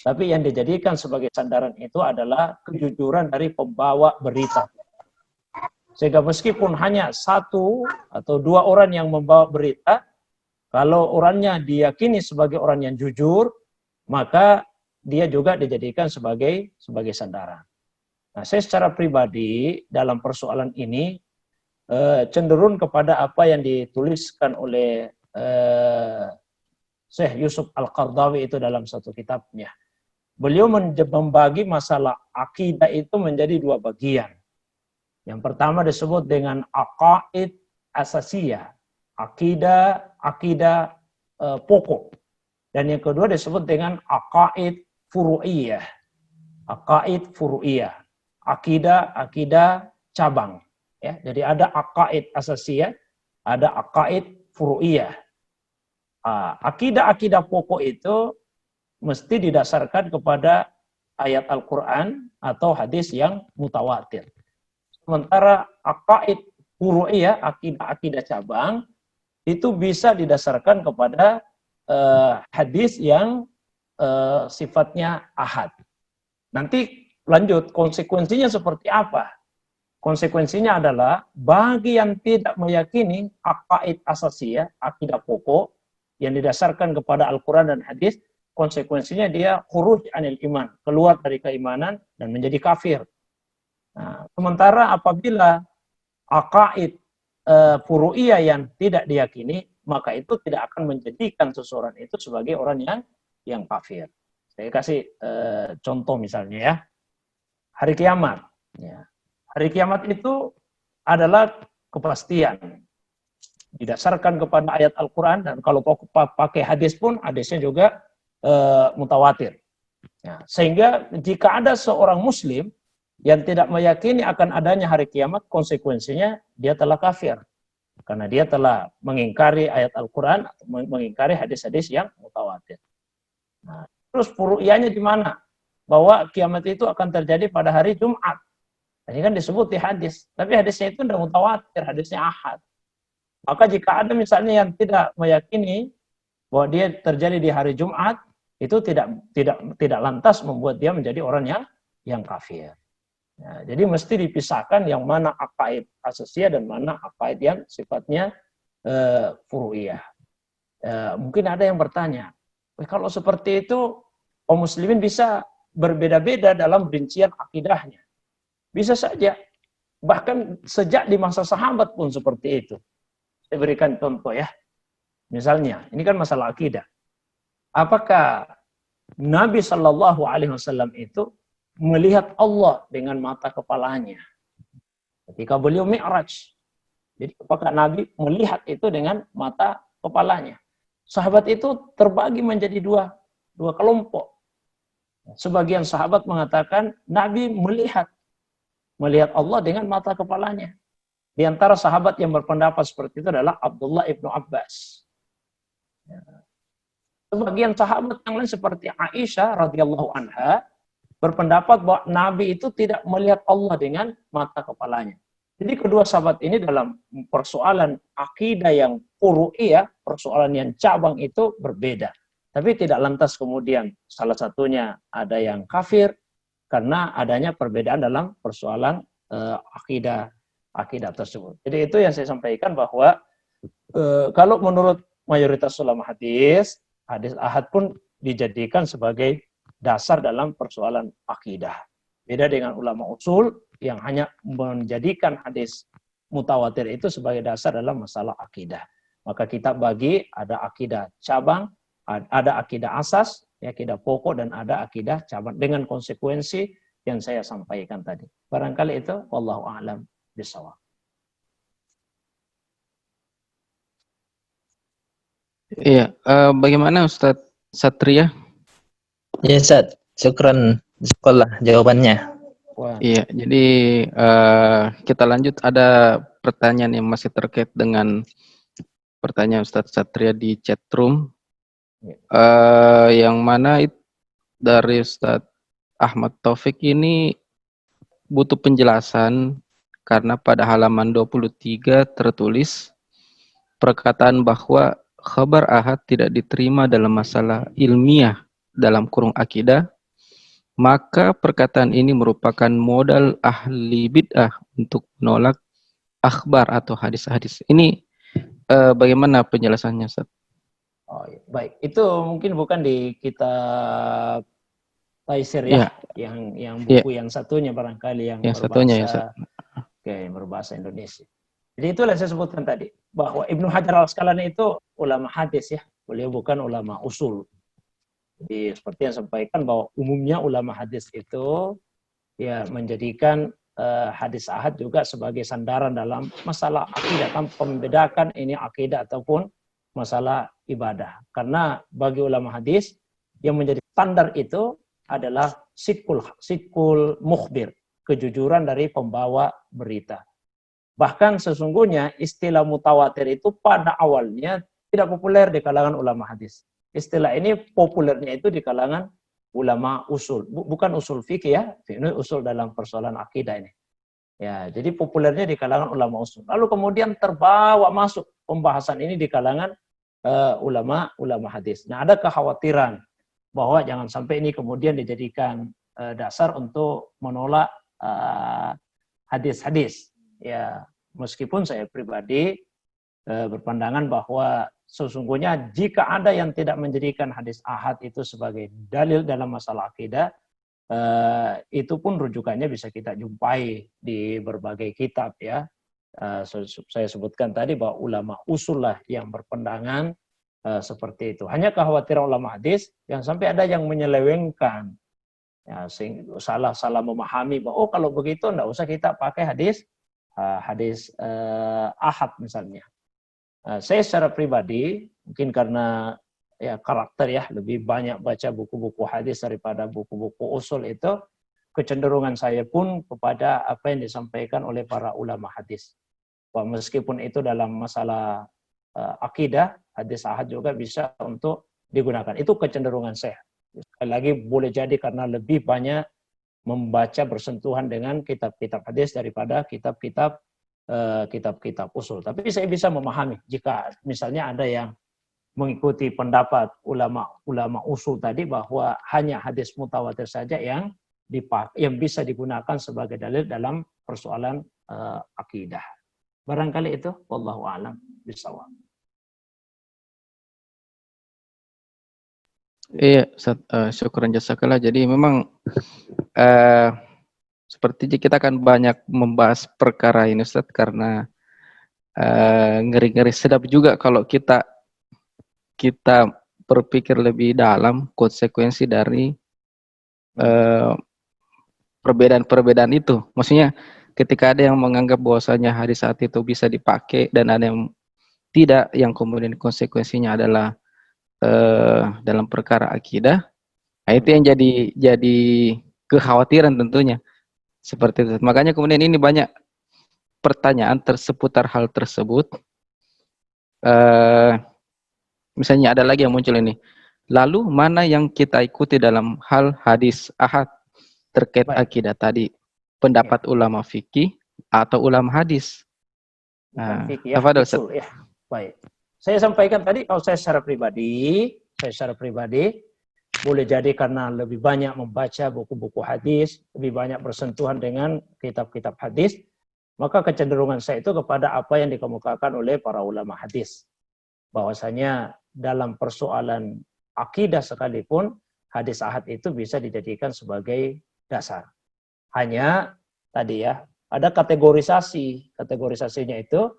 tapi yang dijadikan sebagai sandaran itu adalah kejujuran dari pembawa berita. Sehingga meskipun hanya satu atau dua orang yang membawa berita, kalau orangnya diyakini sebagai orang yang jujur, maka dia juga dijadikan sebagai sandaran. Nah, saya secara pribadi dalam persoalan ini cenderung kepada apa yang dituliskan oleh Syekh Yusuf Al-Qardawi itu dalam satu kitabnya. Beliau membagi masalah akidah itu menjadi dua bagian. Yang pertama disebut dengan aqaid asasiyah, akidah pokok. Dan yang kedua disebut dengan aqaid furu'iyah, akidah cabang. Ya, jadi ada aqaid asasiyah, ada aqaid furu'iyah. Akidah pokok itu mesti didasarkan kepada ayat Al-Quran atau hadis yang mutawatir. Sementara aqaid furu'iyah, akidah cabang, itu bisa didasarkan kepada hadis yang sifatnya ahad. Nanti lanjut, konsekuensinya seperti apa? Konsekuensinya adalah bagi yang tidak meyakini aqaid asasiyah, akidah pokok yang didasarkan kepada Al-Quran dan hadis, konsekuensinya dia khuruj anil iman, keluar dari keimanan dan menjadi kafir. Nah, sementara apabila aqaid furu'iyah yang tidak diyakini, maka itu tidak akan menjadikan seseorang itu sebagai orang yang kafir. Saya kasih contoh misalnya ya, hari kiamat. Ya. Hari kiamat itu adalah kepastian, didasarkan kepada ayat Al-Quran, dan kalau pakai hadis pun, hadisnya juga mutawatir. Ya. Sehingga jika ada seorang muslim yang tidak meyakini akan adanya hari kiamat, konsekuensinya dia telah kafir. Karena dia telah mengingkari ayat Al-Quran, atau mengingkari hadis-hadis yang mutawatir. Nah, terus furu'iyahnya di mana? Bahwa kiamat itu akan terjadi pada hari Jumat. Ini kan disebut di hadis. Tapi hadisnya itu tidak mutawatir, hadisnya ahad. Maka jika ada misalnya yang tidak meyakini bahwa dia terjadi di hari Jumat, itu tidak lantas membuat dia menjadi orang yang kafir. Ya, jadi mesti dipisahkan yang mana aqaid asasiyah dan mana aqaid yang sifatnya furu'iyah. Mungkin ada yang bertanya, kalau seperti itu kaum muslimin bisa berbeda-beda dalam rincian akidahnya. Bisa saja, bahkan sejak di masa sahabat pun seperti itu. Saya berikan contoh ya. Misalnya, ini kan masalah akidah. Apakah Nabi Shallallahu Alaihi Wasallam itu melihat Allah dengan mata kepalanya ketika beliau Mi'raj? Jadi apakah Nabi melihat itu dengan mata kepalanya? Sahabat itu terbagi menjadi dua kelompok. Sebagian sahabat mengatakan Nabi melihat Allah dengan mata kepalanya. Di antara sahabat yang berpendapat seperti itu adalah Abdullah ibnu Abbas. Sebagian sahabat yang lain seperti Aisyah radhiyallahu anha berpendapat bahwa Nabi itu tidak melihat Allah dengan mata kepalanya. Jadi kedua sahabat ini dalam persoalan akidah yang furu'iyah, persoalan yang cabang itu berbeda. Tapi tidak lantas kemudian salah satunya ada yang kafir karena adanya perbedaan dalam persoalan akidah tersebut. Jadi itu yang saya sampaikan bahwa kalau menurut mayoritas ulama hadis ahad pun dijadikan sebagai dasar dalam persoalan akidah. Beda dengan ulama usul yang hanya menjadikan hadis mutawatir itu sebagai dasar dalam masalah akidah. Maka kita bagi ada akidah cabang, ada akidah asas, akidah pokok, dan ada akidah cabang dengan konsekuensi yang saya sampaikan tadi. Barangkali itu wallahu a'lam bishawab. Iya, bagaimana Ustadz Satria? Ya Ustaz, syukran sekolah jawabannya. Wah. Iya, jadi kita lanjut. Ada pertanyaan yang masih terkait dengan pertanyaan Ustadz Satria di chat room. Yang mana dari Ustadz Ahmad Taufik ini butuh penjelasan karena pada halaman 23 tertulis perkataan bahwa khabar ahad tidak diterima dalam masalah ilmiah dalam kurung akidah, maka perkataan ini merupakan modal ahli bid'ah untuk menolak akhbar atau hadis-hadis. Ini bagaimana penjelasannya, Ustaz? Oh, iya. Baik, itu mungkin bukan di kitab Taisir ya, yang buku yang satunya barangkali yang satunya ya, berbahasa berbahasa Indonesia. Jadi itulah yang saya sebutkan tadi, bahwa Ibnu Hajar al-Asqalani itu ulama hadis ya, beliau bukan ulama usul. Jadi seperti yang sampaikan bahwa umumnya ulama hadis itu ya menjadikan hadis ahad juga sebagai sandaran dalam masalah akidah, tanpa membedakan ini akidah ataupun masalah ibadah. Karena bagi ulama hadis yang menjadi standar itu adalah sidqul mukhbir, kejujuran dari pembawa berita. Bahkan sesungguhnya istilah mutawatir itu pada awalnya tidak populer di kalangan ulama hadis. Istilah ini populernya itu di kalangan ulama usul, bukan usul fikih ya, ini usul dalam persoalan akidah ini. Ya, jadi populernya di kalangan ulama usul. Lalu kemudian terbawa masuk pembahasan ini di kalangan ulama hadis. Nah, ada kekhawatiran bahwa jangan sampai ini kemudian dijadikan dasar untuk menolak hadis-hadis. Ya, meskipun saya pribadi berpandangan bahwa sesungguhnya jika ada yang tidak menjadikan hadis ahad itu sebagai dalil dalam masalah akidah, itu pun rujukannya bisa kita jumpai di berbagai kitab ya. Saya sebutkan tadi bahwa ulama usul lah yang berpandangan seperti itu. Hanya kekhawatiran ulama hadis yang sampai ada yang menyelewengkan, ya, salah memahami bahwa oh kalau begitu enggak usah kita pakai hadis ahad misalnya. Saya secara pribadi mungkin karena ya karakter ya lebih banyak baca buku-buku hadis daripada buku-buku usul, itu kecenderungan saya pun kepada apa yang disampaikan oleh para ulama hadis. Bahwa meskipun itu dalam masalah akidah, hadis ahad juga bisa untuk digunakan. Itu kecenderungan saya. Sekali lagi boleh jadi karena lebih banyak membaca bersentuhan dengan kitab-kitab hadis daripada kitab-kitab usul. Tapi saya bisa memahami jika misalnya ada yang mengikuti pendapat ulama usul tadi bahwa hanya hadis mutawatir saja yang bisa digunakan sebagai dalil dalam persoalan akidah. Barangkali itu, wallahu a'lam bishawab. Iya, syukran jazakallah. Jadi memang seperti kita akan banyak membahas perkara ini, Ustaz, karena ngeri-ngeri sedap juga kalau kita berpikir lebih dalam konsekuensi dari perbedaan-perbedaan itu. Maksudnya ketika ada yang menganggap bahwasanya hadis saat itu bisa dipakai dan ada yang tidak, yang kemudian konsekuensinya adalah dalam perkara akidah, nah itu yang jadi kekhawatiran tentunya seperti itu. Makanya kemudian ini banyak pertanyaan seputar hal tersebut. Misalnya ada lagi yang muncul ini. Lalu mana yang kita ikuti dalam hal hadis ahad terkait akidah tadi? Pendapat ulama fikih atau ulama hadis? Nah, fikih ya, usul ya. Baik. Saya sampaikan tadi, kalau saya secara pribadi boleh jadi karena lebih banyak membaca buku-buku hadis, lebih banyak bersentuhan dengan kitab-kitab hadis, maka kecenderungan saya itu kepada apa yang dikemukakan oleh para ulama hadis. Bahwasanya dalam persoalan akidah sekalipun, hadis ahad itu bisa dijadikan sebagai dasar. Hanya tadi ya, ada kategorisasi. Kategorisasinya itu,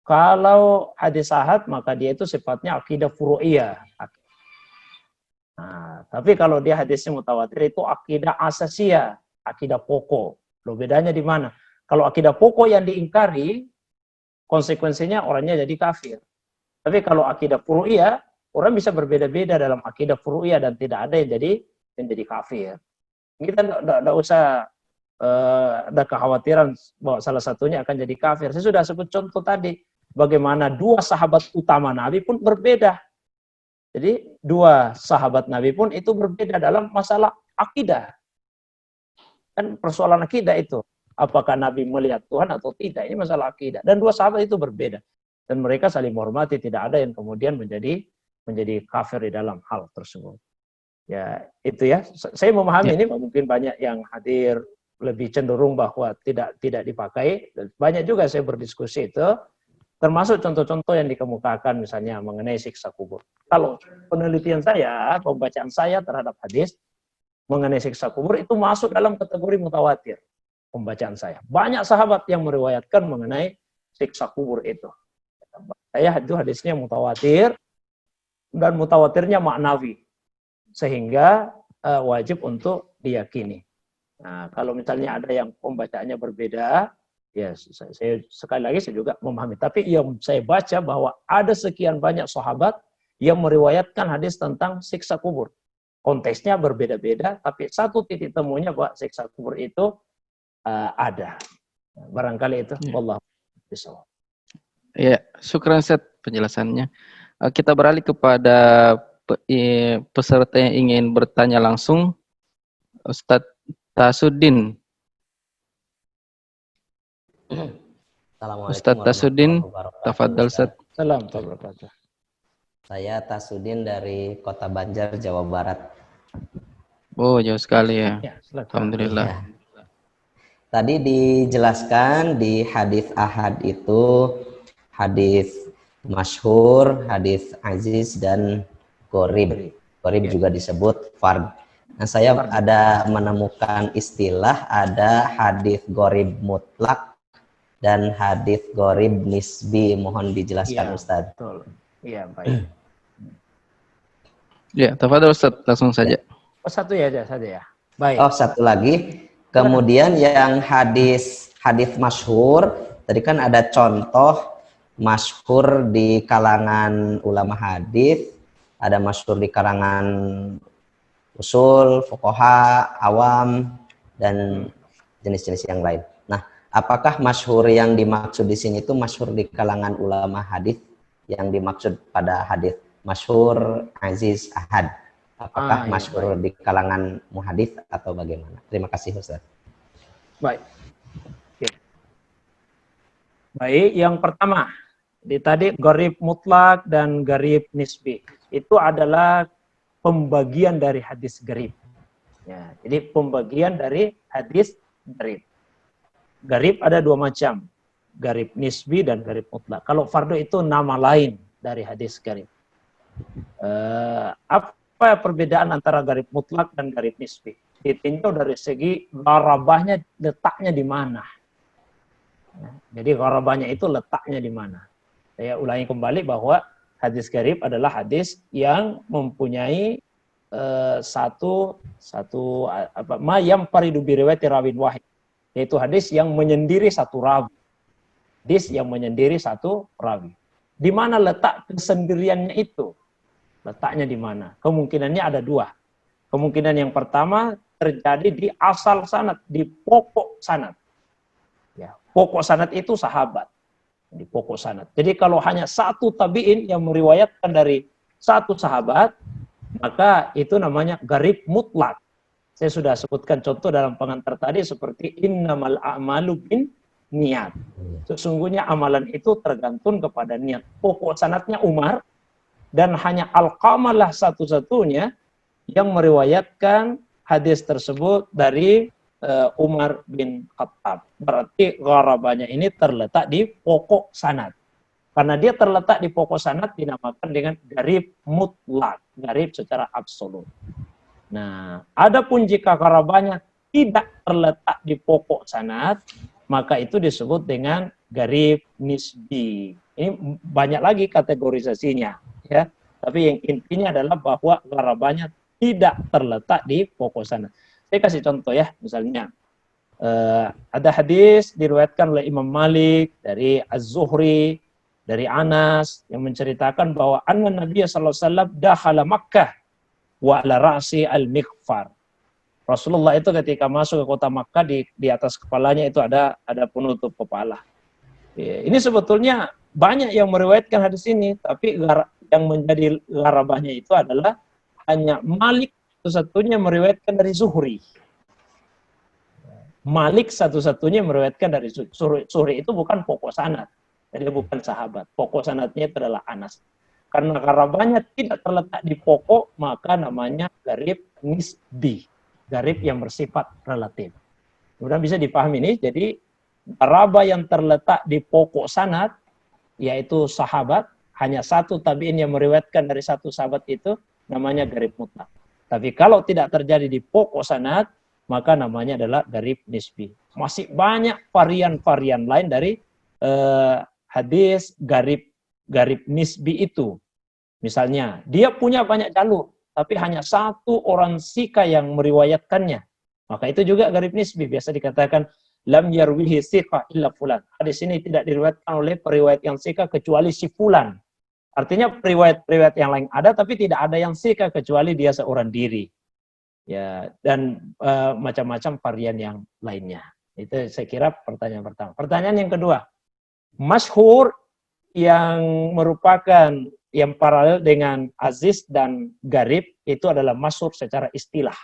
kalau hadis ahad maka dia itu sifatnya akidah furu'iyah. Nah, tapi kalau dia hadisnya mutawatir itu akidah asasiyah, akidah pokok. Loh, bedanya di mana? Kalau akidah pokok yang diingkari, konsekuensinya orangnya jadi kafir. Tapi kalau akidah furu'iyah, orang bisa berbeda-beda dalam akidah furu'iyah dan tidak ada yang jadi kafir. Kita tidak usah ada kekhawatiran bahwa salah satunya akan jadi kafir. Saya sudah sebut contoh tadi, bagaimana dua sahabat utama Nabi pun berbeda. Jadi dua sahabat Nabi pun itu berbeda dalam masalah akidah. Kan persoalan akidah itu, apakah Nabi melihat Tuhan atau tidak, ini masalah akidah. Dan dua sahabat itu berbeda. dan mereka saling menghormati, tidak ada yang kemudian menjadi kafir di dalam hal tersebut. Ya, itu ya. Saya memahami ini mungkin banyak yang hadir lebih cenderung bahwa tidak dipakai. Banyak juga saya berdiskusi itu, termasuk contoh-contoh yang dikemukakan misalnya mengenai siksa kubur. Kalau penelitian saya, pembacaan saya terhadap hadis mengenai siksa kubur itu masuk dalam kategori mutawatir. Pembacaan saya. Banyak sahabat yang meriwayatkan mengenai siksa kubur itu. Saya itu hadisnya mutawatir dan mutawatirnya maknawi. Sehingga wajib untuk diyakini. Nah, kalau misalnya ada yang pembacaannya berbeda, ya saya sekali lagi saya juga memahami. Tapi yang saya baca bahwa ada sekian banyak sahabat yang meriwayatkan hadis tentang siksa kubur. Konteksnya berbeda-beda, tapi satu titik temunya bahwa siksa kubur itu ada. Barangkali itu. Wallahu a'lam. Ya, syukran Ustaz penjelasannya. Kita beralih kepada peserta yang ingin bertanya langsung. Ustadz Tasudin. Ustadz Tasudin, tafadhal Ustaz. Assalamualaikum. Saya Tasudin dari Kota Banjar, Jawa Barat. Oh, jauh sekali ya. Ya, Alhamdulillah. Ya. Tadi dijelaskan di hadis ahad itu hadis masyhur, hadis aziz dan gharib. Gharib juga disebut fard. Nah, saya ada menemukan istilah ada hadis gharib mutlak dan hadis gharib nisbi. Mohon dijelaskan Ustaz. Betul. Iya, baik. Ya, tafadhol Ustaz, langsung saja. Oh, satu ya saja ya. Baik. Oh, satu lagi. Kemudian yang hadis masyhur, tadi kan ada contoh masyhur di kalangan ulama hadis, ada masyhur di kalangan usul, fuqaha, awam, dan jenis-jenis yang lain. Nah, apakah masyhur yang dimaksud di sini itu masyhur di kalangan ulama hadis, yang dimaksud pada hadis masyhur, aziz, ahad? Apakah masyhur di kalangan muhadits atau bagaimana? Terima kasih Ustaz. Baik. Oke. Baik, yang pertama, tadi gharib mutlak dan gharib nisbi. Itu adalah pembagian dari hadis gharib. Ya, jadi pembagian dari hadis gharib. Gharib ada dua macam, gharib nisbi dan gharib mutlak. Kalau fardu itu nama lain dari hadis gharib. Apa perbedaan antara gharib mutlak dan gharib nisbi? Ditinjau dari segi gharabahnya, letaknya di mana. Jadi gharabahnya itu letaknya di mana. Saya ulangi kembali bahwa hadis gharib adalah hadis yang mempunyai mayam faridu biriwayati rawin wahid, yaitu hadis yang menyendiri satu rawi. Hadis yang menyendiri satu rawi. Di mana letak kesendiriannya itu? Letaknya di mana? Kemungkinannya ada dua. Kemungkinan yang pertama terjadi di asal sanad, di pokok sanad. Ya, pokok sanad itu sahabat. Di pokok sanad. Jadi kalau hanya satu tabi'in yang meriwayatkan dari satu sahabat, maka itu namanya gharib mutlak. Saya sudah sebutkan contoh dalam pengantar tadi seperti innamal a'malu bin niat. Sesungguhnya amalan itu tergantung kepada niat. Pokok sanadnya Umar, dan hanya Alqamah satu-satunya yang meriwayatkan hadis tersebut dari Umar bin Khattab. Berarti gharabahnya ini terletak di pokok sanad. Karena dia terletak di pokok sanad dinamakan dengan gharib mutlak, gharib secara absolut. Nah, adapun jika gharabahnya tidak terletak di pokok sanad, maka itu disebut dengan gharib nisbi. Ini banyak lagi kategorisasinya, ya. Tapi yang intinya adalah bahwa gharabahnya tidak terletak di pokok sanad. Saya kasih contoh ya, misalnya ada hadis diriwayatkan oleh Imam Malik dari Az-Zuhri, dari Anas yang menceritakan bahwa anna Nabi sallallahu alaihi wasallam dakhala Makkah wa ala ra'si al-mighfar. Rasulullah itu ketika masuk ke kota Makkah di atas kepalanya itu ada penutup kepala. Ini sebetulnya banyak yang meriwayatkan hadis ini, tapi yang menjadi gharabahnya itu adalah hanya Malik satu-satunya meriwayatkan dari Zuhri. Malik satu-satunya meriwayatkan dari Zuhri. Zuhri itu bukan pokok sanad. Jadi bukan sahabat. Pokok sanadnya itu adalah Anas. Karena garabanya tidak terletak di pokok, maka namanya garib nisbi. Garib yang bersifat relatif. Kemudian bisa dipahami ini, jadi garaba yang terletak di pokok sanad, yaitu sahabat, hanya satu tabi'in yang meriwayatkan dari satu sahabat itu, namanya garib mutlak. Tapi kalau tidak terjadi di pokok sanad, maka namanya adalah garib nisbi. Masih banyak varian-varian lain dari hadis garib nisbi itu. Misalnya, dia punya banyak jalur, tapi hanya satu orang sika yang meriwayatkannya. Maka itu juga garib nisbi. Biasa dikatakan, lam yarwihi sika illa fulan. Hadis ini tidak diriwayatkan oleh periwayat yang sika kecuali si fulan. Artinya periwayat-periwayat yang lain ada, tapi tidak ada yang sika kecuali dia seorang diri. Ya, dan macam-macam varian yang lainnya. Itu saya kira pertanyaan pertama. Pertanyaan yang kedua, masyhur yang merupakan yang paralel dengan aziz dan garib itu adalah masyhur secara istilah.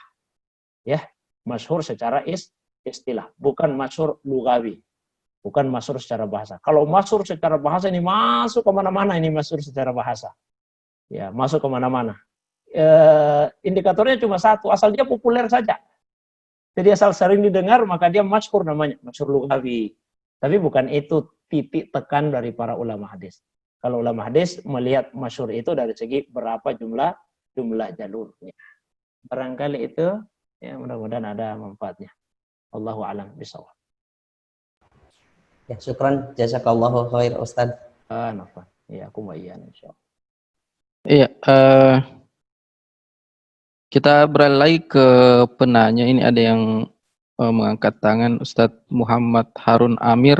Ya, masyhur secara istilah, bukan masyhur lugawi. Bukan masyhur secara bahasa. Kalau masyhur secara bahasa ini masuk kemana-mana, ini masyhur secara bahasa. Ya, masuk kemana-mana. Indikatornya cuma satu, asal dia populer saja. Jadi asal sering didengar, maka dia masyhur namanya, masyhur lugawi. Tapi bukan itu titik tekan dari para ulama hadis. Kalau ulama hadis melihat masyhur itu dari segi berapa jumlah jalurnya. Barangkali itu, ya mudah-mudahan ada manfaatnya. Allahu a'lam bishawab. Ya, syukran, jazakallahu khair Ustaz. Nafas. Ya, aku mau iya insyaallah. Iya, kita beralih lagi ke penanya. Ini ada yang mengangkat tangan, Ustadz Muhammad Harun Amir.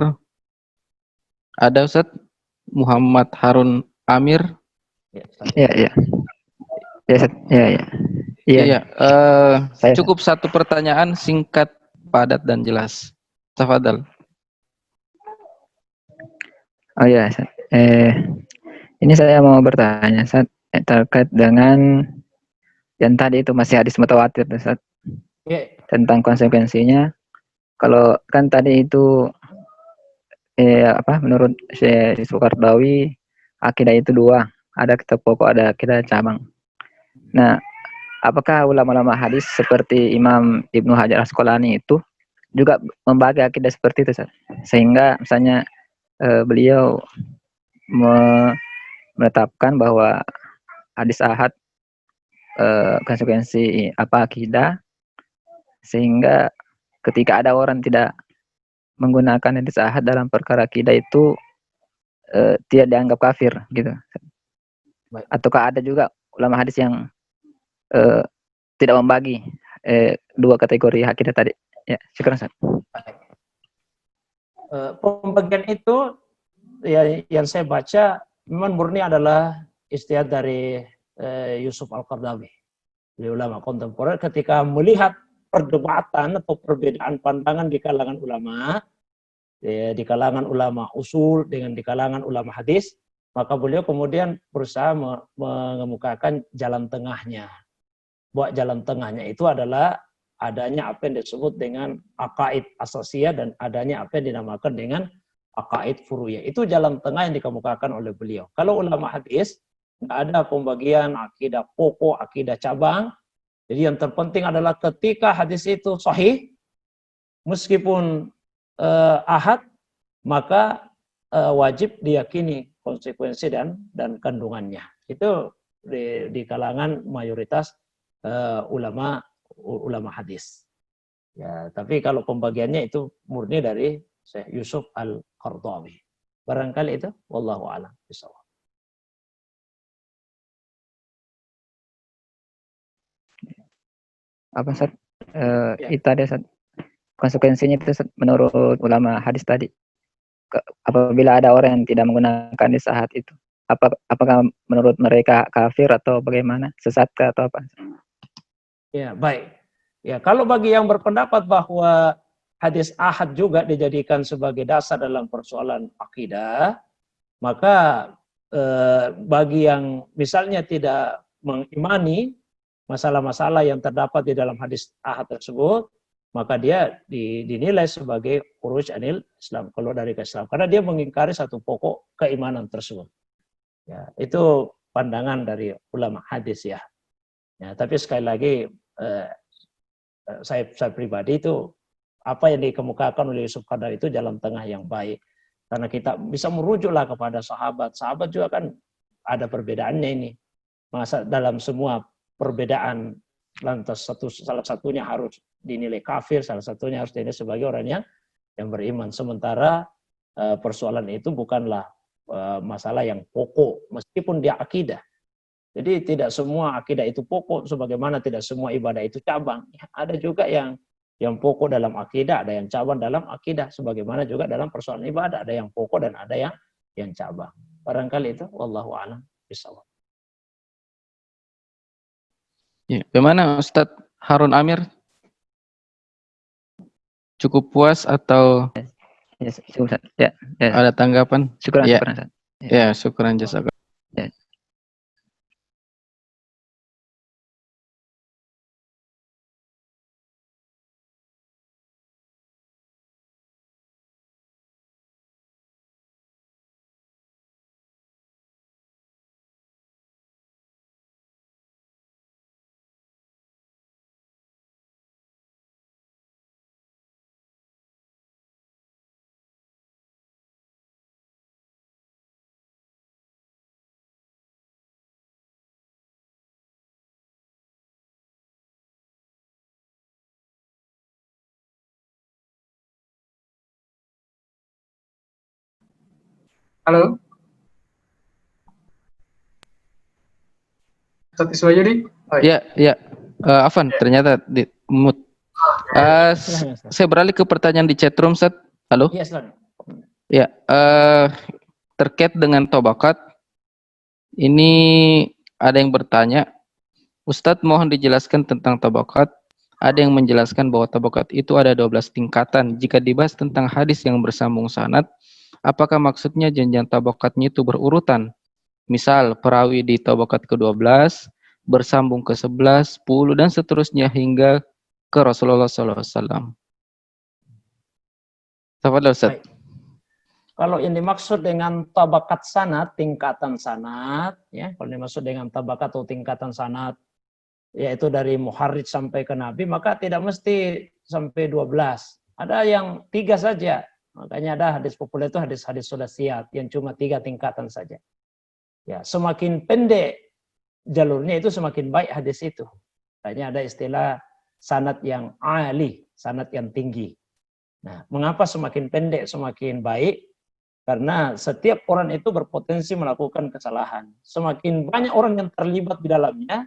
Ada Ustadz Muhammad Harun Amir? Iya. Iya. Cukup satu pertanyaan singkat, padat dan jelas. Tafadhal. Oh ya, ini saya mau bertanya, Ustaz, terkait dengan yang tadi itu masih hadis mutawatir, Ustaz, tentang konsekuensinya. Kalau kan tadi itu menurut Syekh Sukardawi akidah itu dua, ada akidah pokok, ada akidah cabang. Nah, apakah ulama-ulama hadis seperti Imam Ibnu Hajar Asqalani itu juga membagi akidah seperti itu, Ustaz? Sehingga misalnya beliau menetapkan bahwa hadis ahad konsekuensi akidah, sehingga ketika ada orang tidak menggunakan hadis ahad dalam perkara akidah itu tidak dianggap kafir gitu. Ataukah ada juga ulama hadis yang tidak membagi dua kategori akidah tadi? Ya, syukur Ustaz. Pembagian itu ya, yang saya baca memang murni adalah ijtihad dari Yusuf Al-Qaradawi, ulama kontemporer, ketika melihat perdebatan atau perbedaan pandangan di kalangan ulama, di kalangan ulama usul dengan di kalangan ulama hadis, maka beliau kemudian berusaha mengemukakan jalan tengahnya. Bahwa jalan tengahnya itu adalah adanya apa yang disebut dengan aqaid asasiyah dan adanya apa yang dinamakan dengan aqaid furu'iyah. Itu jalan tengah yang dikemukakan oleh beliau. Kalau ulama hadis, nggak ada pembagian akidah pokok, akidah cabang. Jadi yang terpenting adalah ketika hadis itu sahih, meskipun ahad, maka wajib diyakini konsekuensi dan kandungannya. Itu di kalangan mayoritas ulama hadis. Ya, tapi kalau pembagiannya itu murni dari Syekh Yusuf Al-Qaradawi. Barangkali itu, wallahu a'lam bishawab. Apa Ustaz? Itu tadi Ustaz, konsekuensinya itu Ustaz, menurut ulama hadis tadi, apabila ada orang yang tidak menggunakan hadis ahad itu, apakah menurut mereka kafir atau bagaimana, sesat atau apa? Ya, baik. Ya, kalau bagi yang berpendapat bahwa hadis ahad juga dijadikan sebagai dasar dalam persoalan akidah, maka bagi yang misalnya tidak mengimani masalah-masalah yang terdapat di dalam hadis ahad tersebut, maka dia dinilai sebagai khuruj anil Islam, keluar dari Islam, karena dia mengingkari satu pokok keimanan tersebut. Ya, itu pandangan dari ulama hadis ya. Ya, tapi sekali lagi saya pribadi itu apa yang dikemukakan oleh Yusuf Qaradawi itu jalan tengah yang baik. Karena kita bisa merujuklah kepada sahabat. Sahabat juga kan ada perbedaannya ini. Masa dalam semua perbedaan lantas salah satunya harus dinilai kafir, salah satunya harus dinilai sebagai orang yang beriman. Sementara persoalan itu bukanlah masalah yang pokok, meskipun dia akidah. Jadi tidak semua akidah itu pokok, sebagaimana tidak semua ibadah itu cabang. Ada juga yang pokok dalam akidah, ada yang cabang dalam akidah. Sebagaimana juga dalam persoalan ibadah, ada yang pokok dan ada yang cabang. Barangkali itu, wallahu a'lam bishawab. Ya, bagaimana Ustadz Harun Amir? Cukup puas atau Ya, Ustaz. Ya, ada tanggapan? syukuran, Ya. syukuran, Ustaz. Ya, syukuran jazakallah. Ya. Halo, Ustadz Iswayudi. Oh, Ya, ya. Afan, ternyata di mute. Saya beralih ke pertanyaan di chatroom, Ustadz. Halo? Iya, silakan. Ya, terkait dengan tabakat, ini ada yang bertanya, Ustadz mohon dijelaskan tentang tabakat. Ada yang menjelaskan bahwa tabakat itu ada 12 tingkatan. Jika dibahas tentang hadis yang bersambung sanad, apakah maksudnya jenjang tabakatnya itu berurutan? Misal, perawi di tabakat ke-12, bersambung ke 11, 10, dan seterusnya hingga ke Rasulullah SAW. Tafadhol, Ustaz. Baik. Kalau yang dimaksud dengan tabakat sanad, tingkatan sanad, ya, kalau dimaksud dengan tabakat atau tingkatan sanad, yaitu dari muharrid sampai ke Nabi, maka tidak mesti sampai 12. Ada yang 3 saja. Makanya ada hadis populer itu hadis-hadis sudasiyat yang cuma 3 tingkatan saja. Ya, semakin pendek jalurnya itu semakin baik hadis itu. Makanya ada istilah sanad yang ali, sanad yang tinggi. Nah, mengapa semakin pendek semakin baik? Karena setiap orang itu berpotensi melakukan kesalahan. Semakin banyak orang yang terlibat di dalamnya,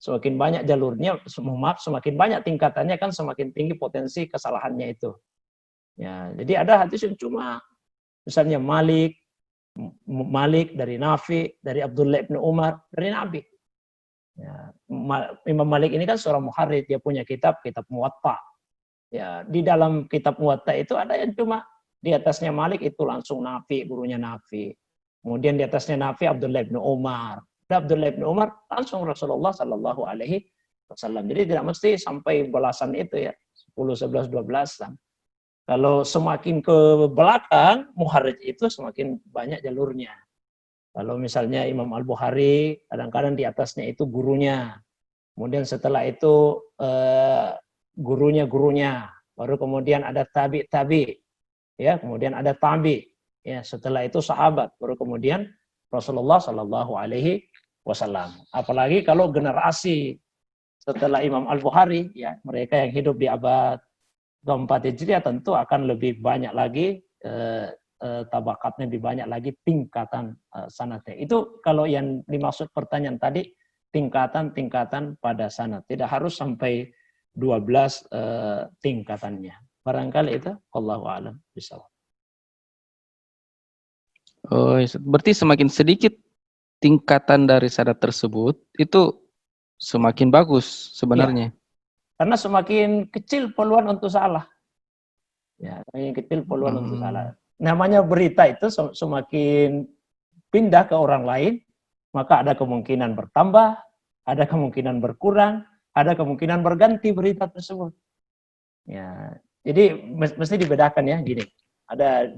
semakin banyak jalurnya, semakin banyak tingkatannya, kan semakin tinggi potensi kesalahannya itu. Ya, jadi ada hadis yang cuma misalnya Malik dari Nafi, dari Abdullah bin Umar, dari Nabi. Ya, Imam Malik ini kan seorang muharrid, dia punya kitab Muwatta. Ya, di dalam kitab Muwatta itu ada yang cuma di atasnya Malik itu langsung Nafi, gurunya Nafi. Kemudian di atasnya Nafi Abdullah bin Umar. Abdullah bin Umar langsung Rasulullah Shallallahu Alaihi Wasallam. Jadi tidak mesti sampai belasan itu ya, 10, 11, 12-an. Kalau semakin ke belakang, muharrid itu semakin banyak jalurnya. Kalau misalnya Imam Al-Bukhari, kadang-kadang di atasnya itu gurunya. Kemudian setelah itu gurunya, baru kemudian ada tabi, ya, kemudian ada tabi, ya, setelah itu sahabat, baru kemudian Rasulullah Shallallahu Alaihi Wasallam. Apalagi kalau generasi setelah Imam Al-Bukhari, ya, mereka yang hidup di abad keempat Hijriah tentu akan lebih banyak lagi tabakatnya, lebih banyak lagi tingkatan sanadnya. Itu kalau yang dimaksud pertanyaan tadi, tingkatan-tingkatan pada sanad. Tidak harus sampai 12 tingkatannya. Barangkali itu, Allahu a'lam bishawab. Oh, berarti semakin sedikit tingkatan dari sanad tersebut, itu semakin bagus sebenarnya. Ya. Karena semakin kecil peluang untuk salah. Ya, semakin kecil peluang untuk salah. Namanya berita itu semakin pindah ke orang lain, maka ada kemungkinan bertambah, ada kemungkinan berkurang, ada kemungkinan berganti berita tersebut. Ya, jadi mesti dibedakan ya gini. Ada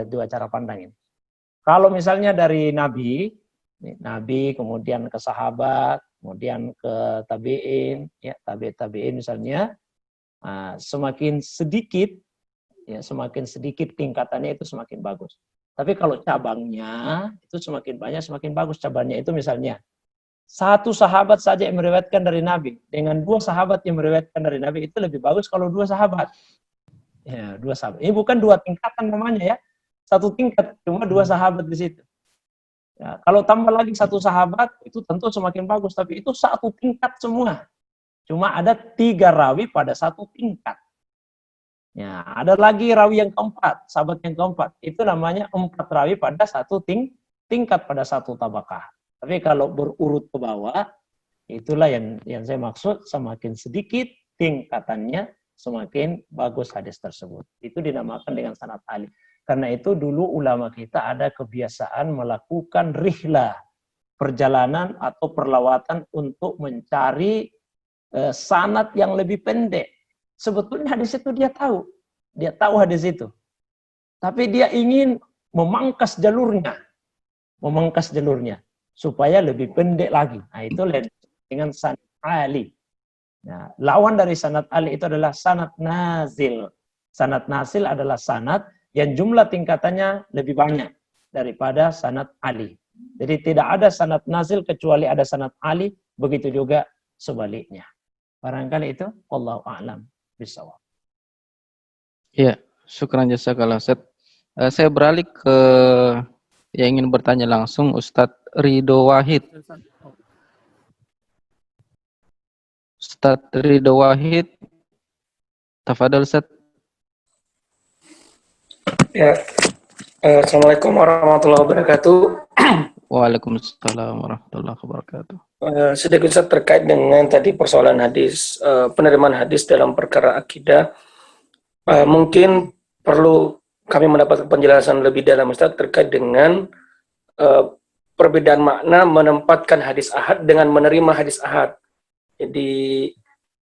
dua cara pandang ini. Kalau misalnya dari Nabi kemudian ke sahabat, kemudian ke tabiin, ya tabiin misalnya, semakin sedikit tingkatannya itu semakin bagus. Tapi kalau cabangnya itu semakin banyak semakin bagus cabangnya. Itu misalnya satu sahabat saja yang meriwayatkan dari Nabi dengan dua sahabat yang meriwayatkan dari Nabi itu lebih bagus kalau dua sahabat. Ya, dua sahabat. Ini bukan dua tingkatan namanya ya. Satu tingkat, cuma dua sahabat di situ. Ya, kalau tambah lagi satu sahabat, itu tentu semakin bagus. Tapi itu satu tingkat semua. Cuma ada 3 rawi pada satu tingkat. Ya, ada lagi rawi yang keempat, sahabat yang keempat. Itu namanya 4 rawi pada satu tingkat pada satu tabaqah. Tapi kalau berurut ke bawah, itulah yang saya maksud, semakin sedikit tingkatannya, semakin bagus hadis tersebut. Itu dinamakan dengan sanad ali. Karena itu dulu ulama kita ada kebiasaan melakukan rihlah, perjalanan atau perlawatan untuk mencari sanad yang lebih pendek. Sebetulnya hadis itu dia tahu hadis itu. Tapi dia ingin memangkas jalurnya supaya lebih pendek lagi. Nah, itu dengan sanad ali. Nah, lawan dari sanad ali itu adalah sanad nazil. Sanad nazil adalah sanad yang jumlah tingkatannya lebih banyak daripada sanad ali. Jadi tidak ada sanad nazil kecuali ada sanad ali, begitu juga sebaliknya. Barangkali itu wallahu a'lam bishawab. Iya, syukran jazakallah Ustaz. Saya beralih ke yang ingin bertanya langsung, Ustadz Ridho Wahid. Ustadz Ridho Wahid, tafadhol Ustaz. Ya, Assalamualaikum warahmatullahi wabarakatuh. Waalaikumsalam warahmatullahi wabarakatuh. Sedikit Ustaz terkait dengan tadi persoalan hadis, penerimaan hadis dalam perkara akidah. Mungkin perlu kami mendapatkan penjelasan lebih dalam Ustaz terkait dengan perbedaan makna menempatkan hadis ahad dengan menerima hadis ahad. Jadi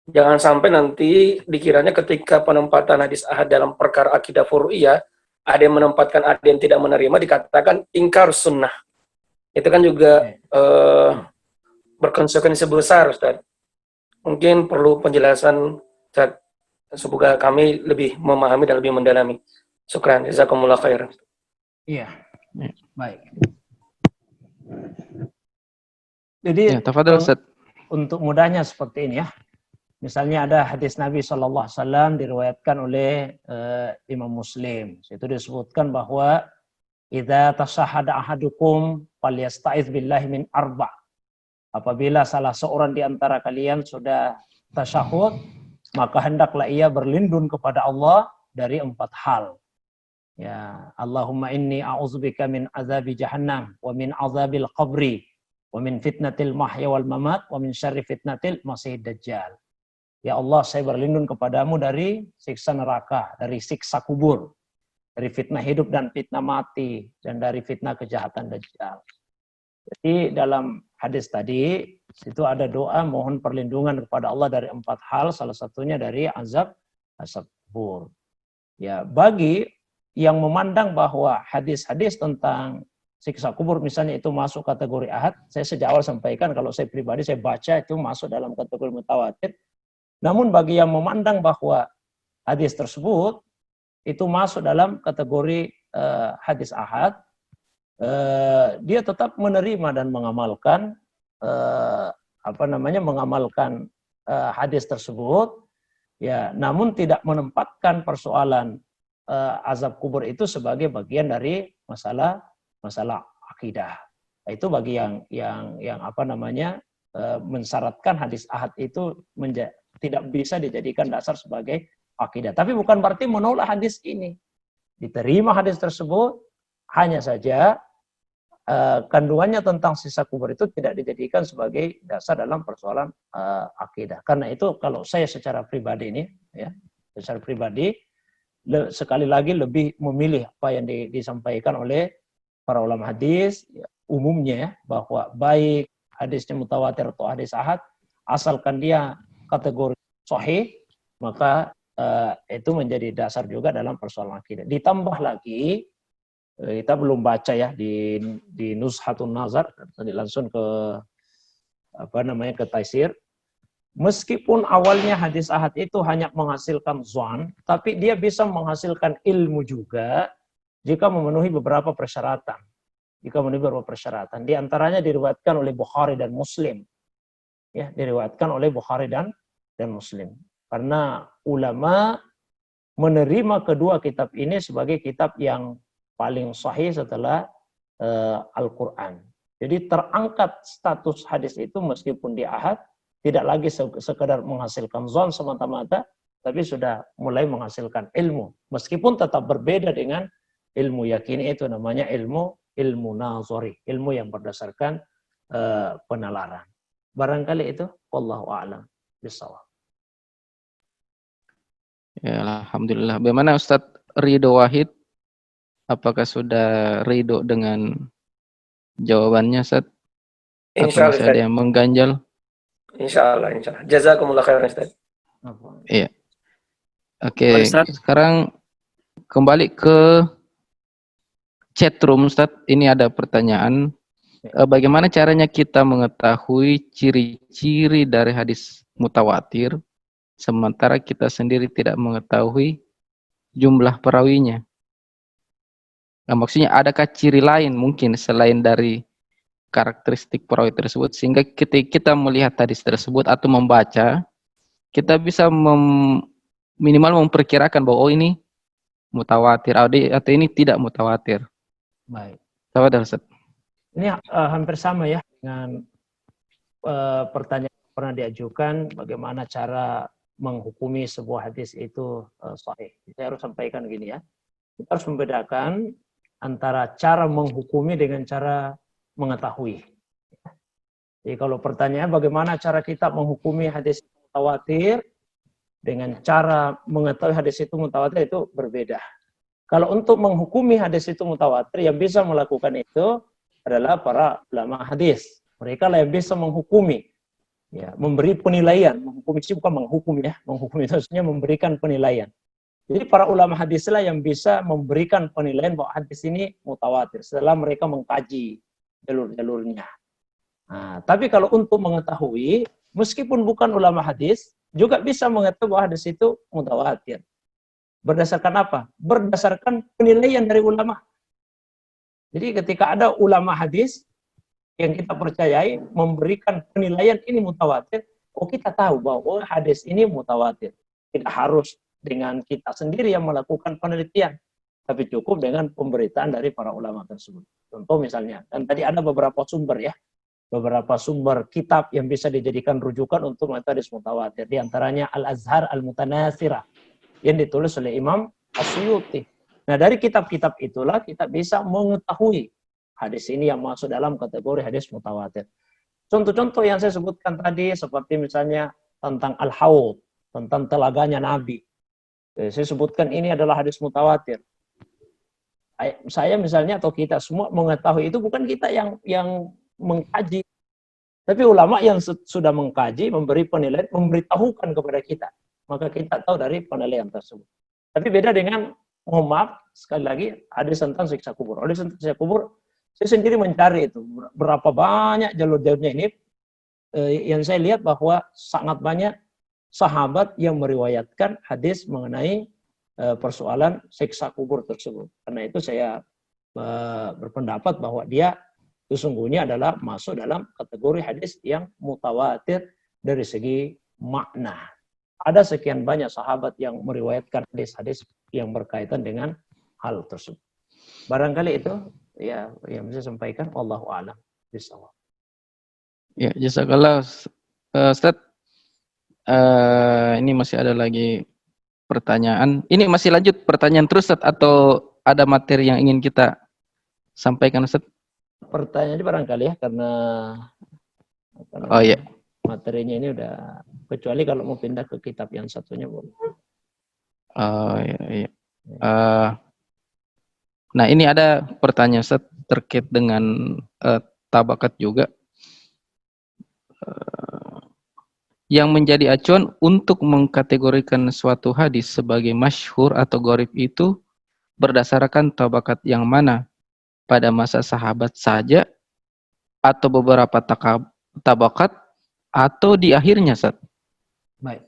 jangan sampai nanti dikiranya ketika penempatan hadis ahad dalam perkara akidah furu'iyah, ada yang menempatkan, ada yang tidak menerima, dikatakan ingkar sunnah. Itu kan juga berkonsekuensi besar, Ustaz. Mungkin perlu penjelasan, Ustaz. Semoga kami lebih memahami dan lebih mendalami. Syukran, jazakumullah khairan. Iya, baik. Jadi Ya, tafadhol Ustaz. Untuk mudahnya seperti ini ya. Misalnya ada hadis Nabi SAW diriwayatkan oleh Imam Muslim. Itu disebutkan bahwa idza tashahhada ahadukum falyasta'iz billahi min arba'. Apabila salah seorang di antara kalian sudah tasyahud, maka hendaklah ia berlindung kepada Allah dari 4 hal. Ya, Allahumma inni a'udzubika min azabi jahannam wa min azabil qabri wa min fitnatil mahya wal mamat wa min syarri fitnatil masihid dajjal. Ya Allah, saya berlindung kepadamu dari siksa neraka, dari siksa kubur, dari fitnah hidup dan fitnah mati, dan dari fitnah kejahatan dajjal. Jadi dalam hadis tadi, itu ada doa mohon perlindungan kepada Allah dari 4 hal, salah satunya dari azab kubur. Ya, bagi yang memandang bahwa hadis-hadis tentang siksa kubur misalnya itu masuk kategori ahad, saya sejak awal sampaikan kalau saya pribadi saya baca itu masuk dalam kategori mutawatir. Namun bagi yang memandang bahwa hadis tersebut itu masuk dalam kategori hadis ahad, dia tetap menerima dan mengamalkan mengamalkan hadis tersebut, ya, namun tidak menempatkan persoalan azab kubur itu sebagai bagian dari masalah akidah. Itu bagi yang mensyaratkan hadis ahad itu tidak bisa dijadikan dasar sebagai akidah. Tapi bukan berarti menolak hadis ini. Diterima hadis tersebut, hanya saja kandungannya tentang siksa kubur itu tidak dijadikan sebagai dasar dalam persoalan akidah. Karena itu kalau saya secara pribadi ini, ya, secara pribadi sekali lagi lebih memilih apa yang disampaikan oleh para ulama hadis, ya, umumnya bahwa baik hadisnya mutawatir atau hadis ahad, asalkan dia kategori sahih, maka itu menjadi dasar juga dalam persoalan akidah. Ditambah lagi kita belum baca ya di Nuzhatun Nazar, tadi langsung ke ke taisir. Meskipun awalnya hadis ahad itu hanya menghasilkan zon, tapi dia bisa menghasilkan ilmu juga jika memenuhi beberapa persyaratan. Di antaranya diriwayatkan oleh Bukhari dan Muslim. Ya, diriwayatkan oleh Bukhari dan Muslim. Karena ulama menerima kedua kitab ini sebagai kitab yang paling sahih setelah Al-Quran. Jadi terangkat status hadis itu meskipun di ahad, tidak lagi sekedar menghasilkan zon semata-mata, tapi sudah mulai menghasilkan ilmu. Meskipun tetap berbeda dengan ilmu yakini, itu namanya ilmu nazari, ilmu yang berdasarkan penalaran. Barangkali itu, wallahu a'lam bishawab. Ya, alhamdulillah. Bagaimana Ustadz Ridho Wahid? Apakah sudah ridho dengan jawabannya, Ustadz? Atau masih ada yang mengganjal? Insyaallah. Jazakumullah khairan, Ustaz. Iya. Oke, sekarang kembali ke chatroom, Ustaz. Ini ada pertanyaan. Bagaimana caranya kita mengetahui ciri-ciri dari hadis mutawatir, sementara kita sendiri tidak mengetahui jumlah perawinya? Nah, maksudnya adakah ciri lain mungkin selain dari karakteristik perawi tersebut, sehingga ketika kita melihat hadis tersebut atau membaca, kita bisa minimal memperkirakan bahwa oh ini mutawatir atau ini tidak mutawatir. Baik. Ustaz. Ini hampir sama ya dengan pertanyaan yang pernah diajukan, bagaimana cara menghukumi sebuah hadis itu sahih. Saya harus sampaikan gini ya. Kita harus membedakan antara cara menghukumi dengan cara mengetahui. Jadi kalau pertanyaan bagaimana cara kita menghukumi hadis mutawatir dengan cara mengetahui hadis itu mutawatir, itu berbeda. Kalau untuk menghukumi hadis itu mutawatir, yang bisa melakukan itu adalah para ulama hadis. Mereka lah yang bisa menghukumi, ya, memberi penilaian. Menghukumi itu bukan menghukum ya, menghukumi itu maksudnya memberikan penilaian. Jadi para ulama hadis lah yang bisa memberikan penilaian bahwa hadis ini mutawatir setelah mereka mengkaji jalur-jalurnya. Nah, tapi kalau untuk mengetahui, meskipun bukan ulama hadis, juga bisa mengetahui bahwa hadis itu mutawatir. Berdasarkan apa? Berdasarkan penilaian dari ulama. Jadi ketika ada ulama hadis yang kita percayai memberikan penilaian ini mutawatir, kita tahu bahwa hadis ini mutawatir. Tidak harus dengan kita sendiri yang melakukan penelitian, tapi cukup dengan pemberitaan dari para ulama tersebut. Contoh misalnya, dan tadi ada beberapa sumber ya, beberapa sumber kitab yang bisa dijadikan rujukan untuk mengetahui hadis mutawatir. Di antaranya Al-Azhar Al-Mutanasirah yang ditulis oleh Imam As-Suyuti. Nah, dari kitab-kitab itulah kita bisa mengetahui hadis ini yang masuk dalam kategori hadis mutawatir. Contoh-contoh yang saya sebutkan tadi seperti misalnya tentang Al-Haud, tentang telaganya Nabi. Saya sebutkan ini adalah hadis mutawatir. Saya misalnya atau kita semua mengetahui itu, bukan kita yang mengkaji, tapi ulama yang sudah mengkaji, memberi penilaian, memberitahukan kepada kita, maka kita tahu dari penilaian tersebut. Tapi beda dengan, mohon maaf sekali lagi, hadis tentang siksa kubur. Hadis tentang siksa kubur, saya sendiri mencari itu berapa banyak jalur-jalurnya ini. Yang saya lihat bahwa sangat banyak sahabat yang meriwayatkan hadis mengenai persoalan siksa kubur tersebut. Karena itu saya berpendapat bahwa dia sesungguhnya adalah masuk dalam kategori hadis yang mutawatir dari segi makna. Ada sekian banyak sahabat yang meriwayatkan hadis-hadis yang berkaitan dengan hal tersebut. Barangkali itu ya yang bisa sampaikan. Wallahu a'lam bishawab. Ya, jazakallah Ustaz. Ini masih ada lagi pertanyaan. Ini masih lanjut pertanyaan terus Ustaz, atau ada materi yang ingin kita sampaikan Ustaz? Pertanyaannya barangkali ya, karena oh iya, materinya ini udah, kecuali kalau mau pindah ke kitab yang satunya boleh. Oh iya. Nah, ini ada pertanyaan Ustaz terkait dengan tabakat juga. Yang menjadi acuan untuk mengkategorikan suatu hadis sebagai masyhur atau gharib itu berdasarkan tabakat yang mana? Pada masa sahabat saja atau beberapa tabakat atau di akhirnya, Ustaz? Baik.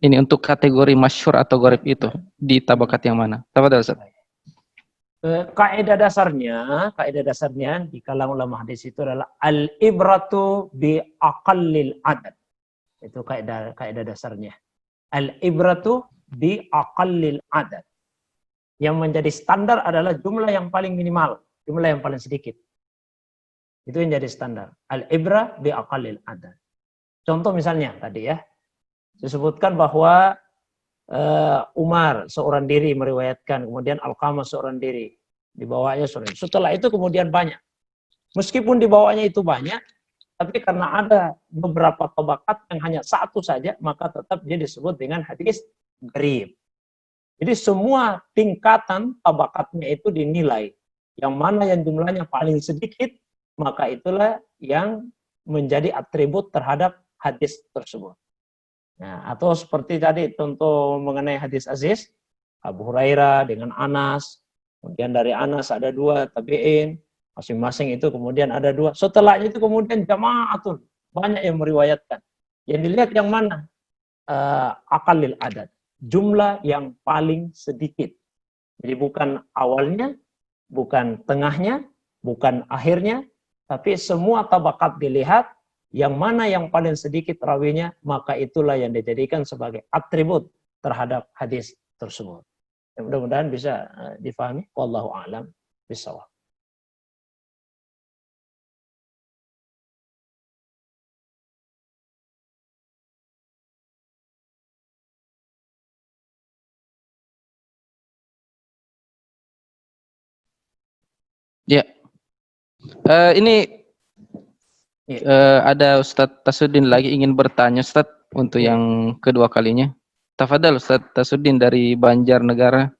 Ini untuk kategori masyhur atau gharib itu di tabakat yang mana? Tafadhal, Ustaz. Kaidah dasarnya di kalangan ulama hadis itu adalah al-ibratu bi aqallil adad. Itu kaidah dasarnya. Al-ibratu bi aqallil adad. Yang menjadi standar adalah jumlah yang paling minimal, jumlah yang paling sedikit. Itu yang jadi standar. Al-ibra bi aqallil adad. Contoh misalnya tadi ya, disebutkan bahwa Umar seorang diri meriwayatkan, kemudian Alqamah seorang diri, dibawanya seorang diri. Setelah itu kemudian banyak. Meskipun dibawanya itu banyak, tapi karena ada beberapa tabakat yang hanya satu saja, maka tetap dia disebut dengan hadis gharib. Jadi semua tingkatan tabakatnya itu dinilai. Yang mana yang jumlahnya paling sedikit, maka itulah yang menjadi atribut terhadap hadis tersebut. Nah, atau seperti tadi contoh mengenai hadis aziz, Abu Hurairah dengan Anas, kemudian dari Anas ada 2 tabi'in, masing-masing itu kemudian ada 2. Setelahnya itu kemudian jama'atun, banyak yang meriwayatkan. Yang dilihat yang mana? Aqallil adad, jumlah yang paling sedikit. Jadi bukan awalnya, bukan tengahnya, bukan akhirnya, tapi semua tabakat dilihat, yang mana yang paling sedikit rawinya, maka itulah yang dijadikan sebagai atribut terhadap hadis tersebut. Ya, mudah-mudahan bisa difahami. Wallahu a'lam bishawab. Ya. Ini ada Ustadz Tasudin lagi ingin bertanya, Ustadz, untuk yang kedua kalinya. Tafadhal Ustadz Tasudin dari Banjarnegara.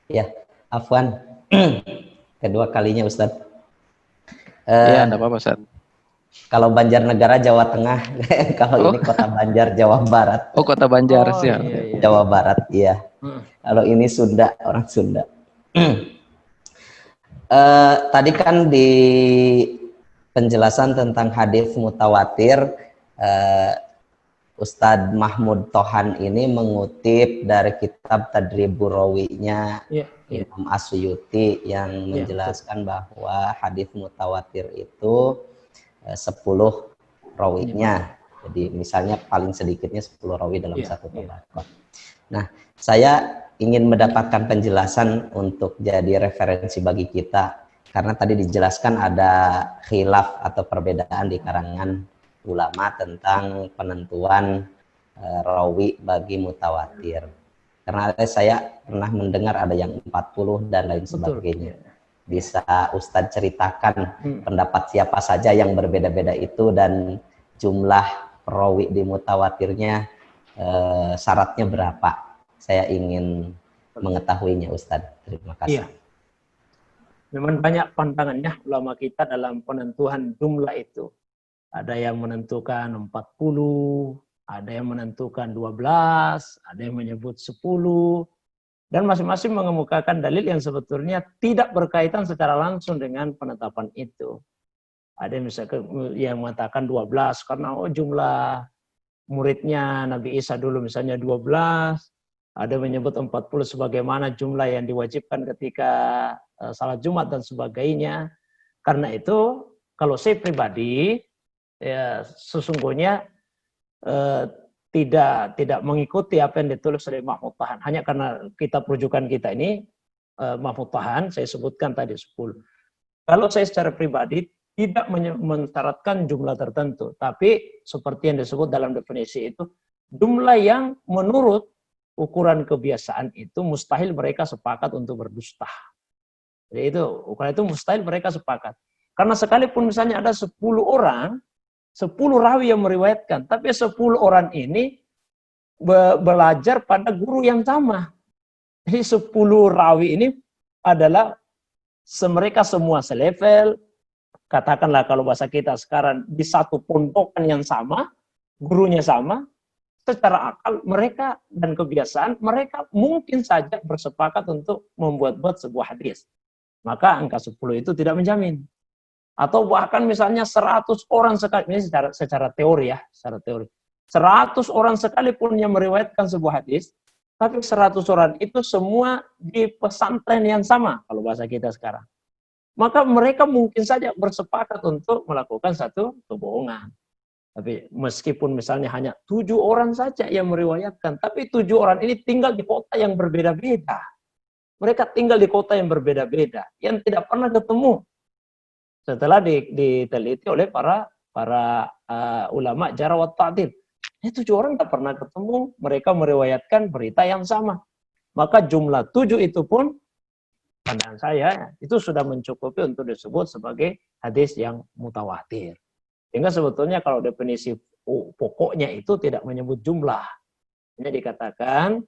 Ya, afwan. Kedua kalinya Ustadz. Ya, enggak apa-apa, Ustadz. Kalau Banjarnegara Jawa Tengah, kalau ini Kota Banjar Jawa Barat. Oh, Kota Banjar sih. Iya. Jawa Barat, iya. Kalau ini Sunda, orang Sunda. Tadi kan di penjelasan tentang hadis mutawatir, Ustadz Mahmud Tohan ini mengutip dari kitab Tadribur Rawinya Imam As-Suyuti yang menjelaskan bahwa hadis mutawatir itu 10 rawinya. Jadi misalnya paling sedikitnya 10 rawi dalam satu tabaqah. Nah, saya ingin mendapatkan penjelasan untuk jadi referensi bagi kita, karena tadi dijelaskan ada khilaf atau perbedaan di karangan ulama tentang penentuan rawi bagi mutawatir. Karena saya pernah mendengar ada yang 40 dan lain sebagainya. Bisa Ustadz ceritakan pendapat siapa saja yang berbeda-beda itu dan jumlah rawi di mutawatirnya syaratnya berapa? Saya ingin mengetahuinya, Ustadz. Terima kasih. Iya. Memang banyak pandangannya ulama kita dalam penentuan jumlah itu. Ada yang menentukan 40, ada yang menentukan 12, ada yang menyebut 10, dan masing-masing mengemukakan dalil yang sebetulnya tidak berkaitan secara langsung dengan penetapan itu. Ada yang misalkan yang mengatakan 12 karena jumlah muridnya Nabi Isa dulu misalnya 12. Ada menyebut 40 sebagaimana jumlah yang diwajibkan ketika salat Jumat dan sebagainya. Karena itu, kalau saya pribadi, ya, sesungguhnya tidak mengikuti apa yang ditulis oleh Mahmud Tohan. Hanya karena kitab rujukan kita ini, Mahmud Tohan, saya sebutkan tadi 10. Kalau saya secara pribadi, tidak mensyaratkan jumlah tertentu. Tapi, seperti yang disebut dalam definisi itu, jumlah yang menurut ukuran kebiasaan itu mustahil mereka sepakat untuk berdusta. Jadi itu, ukuran itu mustahil mereka sepakat. Karena sekalipun misalnya ada 10 orang, 10 rawi yang meriwayatkan, tapi 10 orang ini belajar pada guru yang sama. Jadi 10 rawi ini adalah mereka semua selevel, katakanlah kalau bahasa kita sekarang di satu pondokan yang sama, gurunya sama, secara akal mereka dan kebiasaan mereka mungkin saja bersepakat untuk membuat-buat sebuah hadis. Maka angka 10 itu tidak menjamin. Atau bahkan misalnya 100 orang sekali, ini secara teori ya, secara teori. 100 orang sekalipun yang meriwayatkan sebuah hadis, tapi 100 orang itu semua di pesantren yang sama, kalau bahasa kita sekarang. Maka mereka mungkin saja bersepakat untuk melakukan satu kebohongan. Tapi meskipun misalnya hanya 7 orang saja yang meriwayatkan, tapi 7 orang ini tinggal di kota yang berbeda-beda. Mereka tinggal di kota yang berbeda-beda, yang tidak pernah ketemu. Setelah diteliti oleh para ulama jarh wa ta'dil. 7 orang tidak pernah ketemu, mereka meriwayatkan berita yang sama. Maka jumlah 7 itu pun, pandangan saya, itu sudah mencukupi untuk disebut sebagai hadis yang mutawatir. Sehingga sebetulnya kalau definisi pokoknya itu tidak menyebut jumlah. Ini dikatakan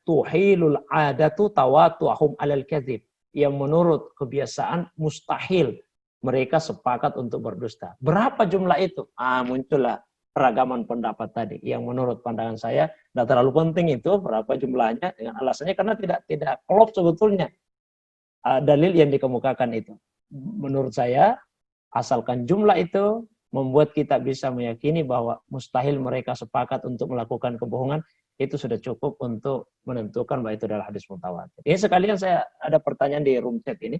tuhilul adatu tawatuhum alal kadzib, yang menurut kebiasaan mustahil mereka sepakat untuk berdusta. Berapa jumlah itu? Muncullah keragaman pendapat tadi, yang menurut pandangan saya tidak terlalu penting itu berapa jumlahnya, dengan alasannya karena tidak klop sebetulnya dalil yang dikemukakan itu. Menurut saya, asalkan jumlah itu membuat kita bisa meyakini bahwa mustahil mereka sepakat untuk melakukan kebohongan, itu sudah cukup untuk menentukan bahwa itu adalah hadis mutawatir. Ini sekalian saya ada pertanyaan di room chat ini,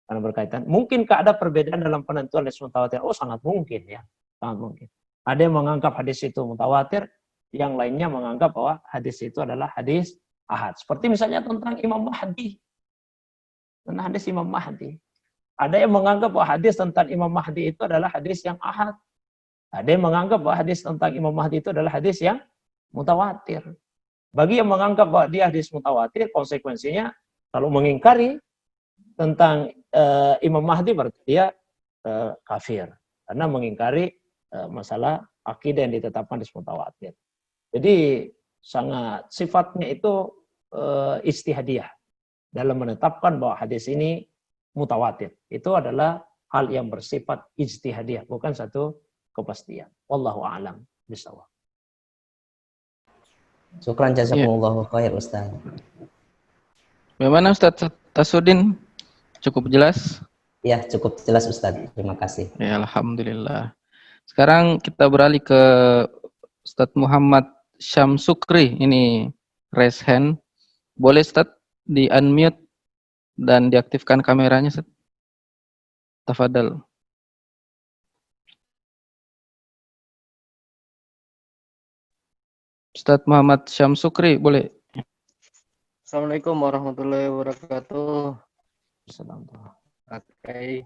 karena berkaitan. Mungkinkah ada perbedaan dalam penentuan hadis mutawatir? Oh, sangat mungkin ya, sangat mungkin. Ada yang menganggap hadis itu mutawatir, yang lainnya menganggap bahwa hadis itu adalah hadis ahad. Seperti misalnya tentang Imam Mahdi. Tentang hadis Imam Mahdi. Ada yang menganggap bahwa hadis tentang Imam Mahdi itu adalah hadis yang ahad. Ada yang menganggap bahwa hadis tentang Imam Mahdi itu adalah hadis yang mutawatir. Bagi yang menganggap bahwa dia hadis mutawatir, konsekuensinya kalau mengingkari tentang Imam Mahdi berarti dia kafir. Karena mengingkari masalah akidah yang ditetapkan hadis mutawatir. Jadi sangat sifatnya itu ijtihadiyah dalam menetapkan bahwa hadis ini mutawatir. Itu adalah hal yang bersifat ijtihadiyah, bukan satu kepastian. Wallahu a'lam bishawab. Syukran jazakumullahu khair Ustaz. Bagaimana Ustaz Tasudin? Cukup jelas? Ya, cukup jelas Ustaz. Terima kasih. Ya, alhamdulillah. Sekarang kita beralih ke Ustaz Muhammad Syamsukri. Ini raise hand. Boleh Ustaz di-unmute dan diaktifkan kameranya, Ustaz? Tafadhal. Ustaz Muhammad Syamsukri, boleh? Assalamualaikum warahmatullahi wabarakatuh. Oke.